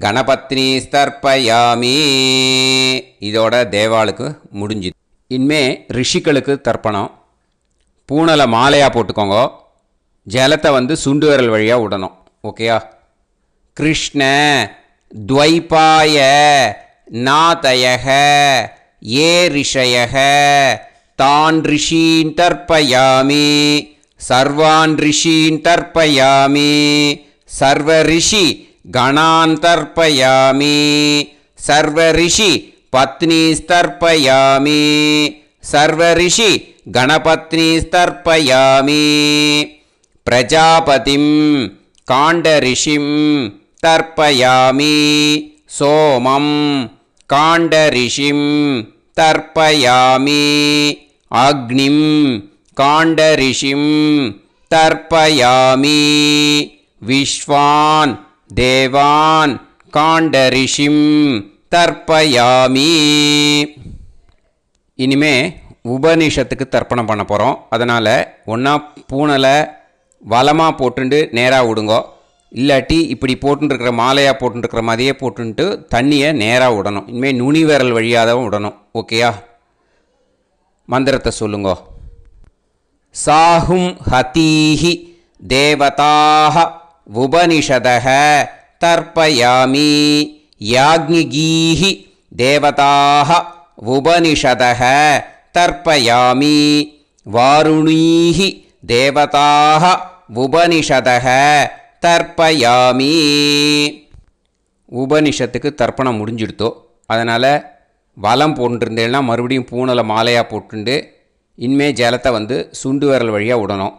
கணபத்னீஸ்தர்ப்பயாமி. இதோட தேவாளுக்கு முடிஞ்சுது. இனிமே ரிஷிகளுக்கு தர்ப்பணம். பூனலை மாலையாக போட்டுக்கோங்க. ஜலத்தை சுண்டு விரல் வழியாக விடணும். ஓகேயா? கிருஷ்ண துவைபாய நாதயக ஏ ரிஷயக தான் ரிஷீன் தர்ப்பயாமி சர்வான் ரிஷீன் தர்ப்பயாமி சர்வ ரிஷி கணான் தர்ப்பயாமி சர்வ ரிஷி பத்னீஸ்தர்ப்பயாமி சர்வ ரிஷி கணபத்னீஸ்தர்ப்பயாமி பிரஜாபதிம் காண்டரிஷிம் தர்ப்பயாமி சோமம் காண்டரிஷிம் தர்ப்பயாமி அக்னிம் காண்டரிஷிம் தர்ப்பயாமி விஸ்வான் தேவான் காண்டரிஷிம் தர்ப்பயாமி. இனிமே உபநிஷத்துக்கு தர்ப்பணம் பண்ண போகிறோம். அதனால் ஒன்றா பூனலை வலமாக போட்டுண்டு நேராக விடுங்கோ. இல்லாட்டி இப்படி போட்டுருக்கிற மாலையாக போட்டுருக்கிற மாதிரியே போட்டுன்ட்டு தண்ணியை நேராக விடணும். இனிமேல் நுனி விரல் வழியாக தான் விடணும். ஓகேயா? மந்திரத்தை சொல்லுங்க. சாஹும் ஹதீஹி தேவதாக உபனிஷதக தர்ப்பயாமி யாக்ஞிகீஹி தேவதாக உபனிஷதக தர்ப்பயாமி வாருணீஹி தேவதாக உபனிஷதக தர்ப்பயாமி. உபனிஷத்துக்கு தர்ப்பணம் முடிஞ்சிடுத்தோ, அதனால் வலம் போட்டுருந்தேன்னா மறுபடியும் பூனலை மாலையாக போட்டுண்டு இனிமே ஜலத்தை சுண்டு விரல் வழியாக விடணும்.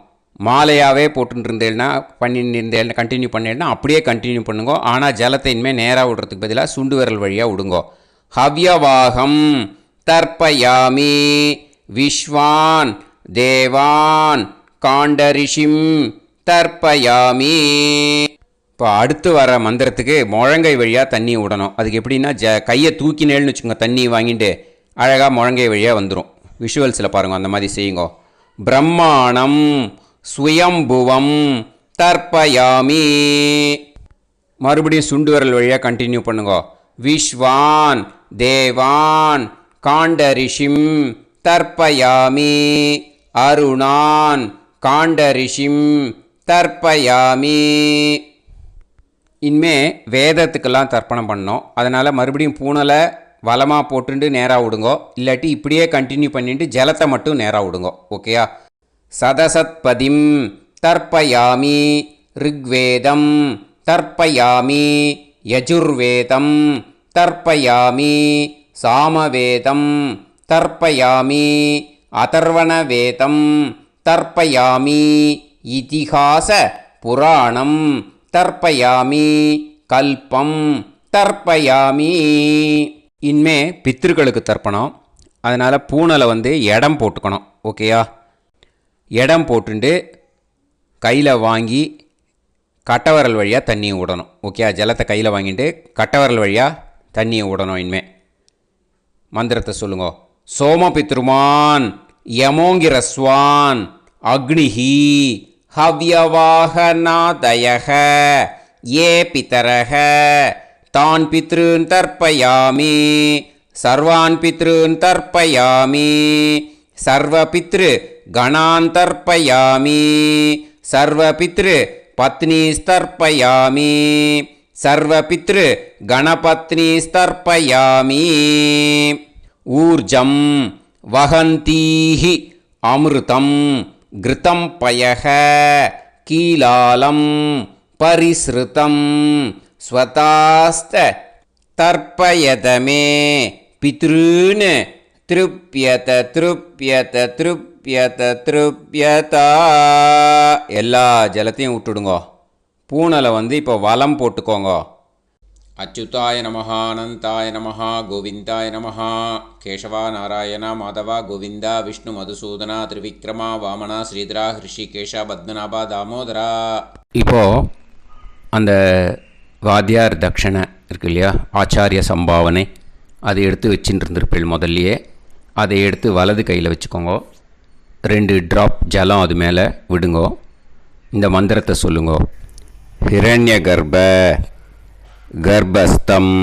மாலையாகவே போட்டுருந்தேன்னா பண்ணிருந்தேன்னா கண்டினியூ பண்ணேன்னா அப்படியே கண்டினியூ பண்ணுங்க. ஆனால் ஜலத்தை இனிமேல் நேராக விடுறதுக்கு பதிலாக சுண்டு விரல் வழியாக விடுங்கோ. ஹவ்யவாகம் தர்ப்பயாமி விஸ்வான் தேவான் காண்டரிஷிம் தர்ப்பயாமி. இப்போ அடுத்து வர மந்திரத்துக்கு முழங்கை வழியாக தண்ணி விடணும். அதுக்கு எப்படின்னா கையை தூக்கினேன்னு வச்சுக்கோங்க, தண்ணி வாங்கிட்டு அழகாக முழங்கை வழியாக வந்துடும். விஷுவல்ஸில் பாருங்கள், அந்த மாதிரி செய்யுங்க. பிரம்மாணம் சுயம்புவம் தர்ப்பயாமி. மறுபடியும் சுண்டு விரல் வழியாக கண்டினியூ பண்ணுங்க. விஸ்வான் தேவான் காண்டரிஷிம் தர்ப்பயாமி அருணான் காண்டரிஷிம் தர்ப்பயாமி. இனிமே வேதத்துக்கெல்லாம் தர்ப்பணம் பண்ணோம். அதனால் மறுபடியும் பூனலை வலமாக போட்டுட்டு நேராக விடுங்கோ. இல்லாட்டி இப்படியே கண்டினியூ பண்ணிட்டு ஜலத்தை மட்டும் நேராக விடுங்கோ. ஓகேயா? சதசத்பதிம் தர்ப்பயாமி ரிக்வேதம் தர்ப்பயாமி யஜுர்வேதம் தர்ப்பயாமி சாமவேதம் தர்ப்பயாமி அதர்வணவேதம் தர்ப்பயாமி இதிஹாச புராணம் தர்ப்பயாமி கல்பம் தர்ப்பயாமி. இனிமே பித்ருக்களுக்கு தர்ப்பணம். அதனால் பூனலை இடம் போட்டுக்கணும். ஓகேயா? இடம் போட்டுண்டு கையில் வாங்கி கட்டவரல் வழியாக தண்ணியை விடணும். ஓகே? ஜலத்தை கையில் வாங்கிட்டு கட்டவரல் வழியாக தண்ணியை விடணும். இனிமே மந்திரத்தை சொல்லுங்க. சோமபித்ருமான் யமோங்கிரஸ்வான் அக்னிஹி ஹவ்யவாகநாதயக ஏ பிதரக தான் பித்ருன் தர்ப்பயாமி சர்வான் பித்ருன் தர்ப்பயாமி சர்வபித்ரு கணான் தர்ப்பயாமி சர்வபித்ரு பத்னிஸ்தர்ப்பயாமி சர்வபித்ரு கணபத்னிஸ்தர்ப்பயாமி. ஊர்ஜம் வஹந்தீஹி அமிர்தம் கிருதம் பயக கீலாலம் பரிஸ்ருதம் ஸ்வதாஸ்த தர்ப்பயதமே பித்ருன் திருப்யத திருப்யத திருப்யத திருப்யதா. எல்லா ஜலத்தையும் விட்டுடுங்கோ. பூனலை இப்போ வலம் போட்டுக்கோங்க. அச்சுதாய நமஹ அனந்தாய நமஹ கோவிந்தாய நமஹ கேசவா நாராயணா மாதவா கோவிந்தா விஷ்ணு மதுசூதனா திரிவிக்ரமா வாமனா ஸ்ரீதரா ஹிருஷிகேஷா பத்மநாபா தாமோதரா. இப்போது அந்த வாத்தியார் தட்சணை இருக்கு இல்லையா, ஆச்சாரிய சம்பாவனை, அதை எடுத்து வச்சுட்டு இருந்திருப்பேள் முதல்லையே. அதை எடுத்து வலது கையில் வச்சுக்கோங்க. 2 ட்ராப் ஜலம் அது மேலே விடுங்கோ. இந்த மந்திரத்தை சொல்லுங்கோ. ஹிரண்ய கர்ப்ப கர்ப்பஸ்தம்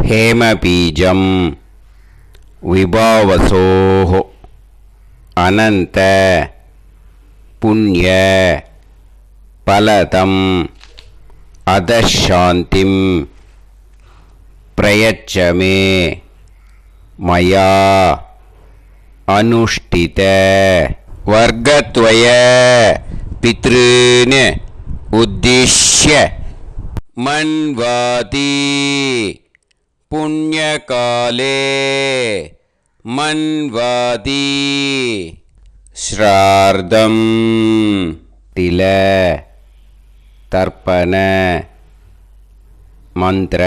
ஹேமபீஜம் விபாவசோஹோ அனந்த புண்ணிய பலதம் அதசாந்திம் பிரயச்சமே மயா அனுஷ்டித வர்க்கத்வய பித்ருன் உத்திஷ்ய மன்வாதி புண்ணியகாலே மன்வாதி ஸ்ரார்தம் தில தர்ப்பண மந்திர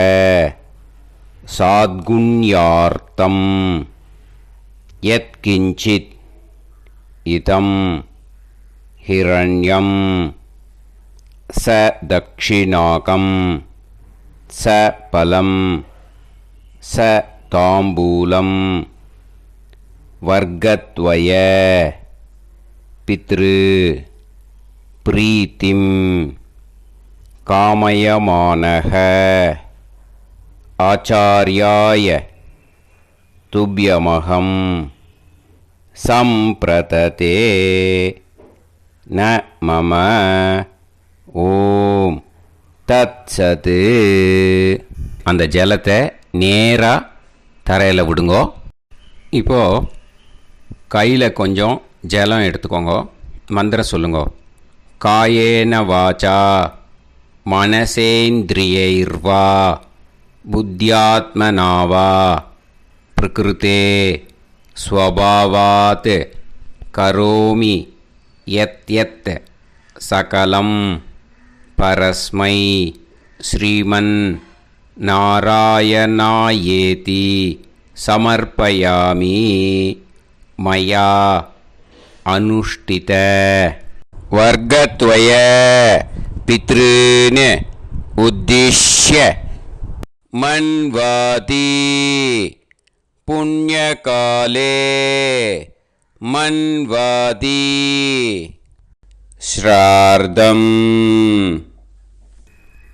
சாத்குண்யார்த்தம் யத்கிஞ்சித் இதம் ஹிரண்யம் ச தக்ஷிணாகம் ச பலம் ச தாம்பூலம் வர்க்கத்வய பித்ரு பிரீத்திம் காமயமானக ஆச்சார்யாய துப்யமகம் சம்பிரததே ந மம ஓம் தத்சத். அந்த ஜலத்தை நேராக தரையில் விடுங்கோ. இப்போது கையில் கொஞ்சம் ஜலம் எடுத்துக்கோங்க. மந்திரம் சொல்லுங்க. காயேன வாச்சா மனசேந்திரியைர்வா புத்தியாத்மனாவா பிரகிருதே ஸ்வபாவாத் கரோமி யத் சகலம் பரஸ்மை ஸ்ரீமன் நாராயணாயேதி சமர்ப்பயாமி மயா அனுஷ்டித வர்க்கத்வய பித்ருன் உத்திஷ்ய மன்வாதி புண்ணியகாலே மன்வாதி ஸ்ரார்தம்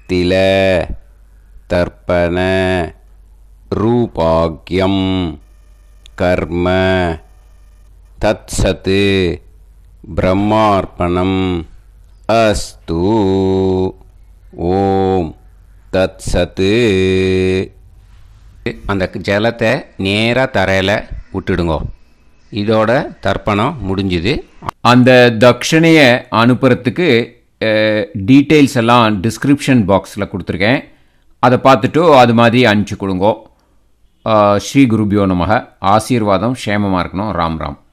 தில தர்ப்பண ரூபாக்யம் கர்ம தத்சத் பிரம்மார்ப்பணம் அஸ்து. ஓம் தத்சத். அந்த ஜலத்தை நேராக தரையில் விட்டுடுங்கோ. இதோட தர்ப்பணம் முடிஞ்சுது. அந்த தட்சணையை அனுப்புறதுக்கு டீட்டெயில்ஸ் எல்லாம் டிஸ்கிரிப்ஷன் பாக்ஸில் கொடுத்துருக்கேன். அதை பார்த்துட்டு அது மாதிரி அனுப்பிச்சி கொடுங்கோ. ஸ்ரீ குருபியோ நமக. ஆசீர்வாதம் க்ஷேமமாக இருக்கணும். ராம் ராம்.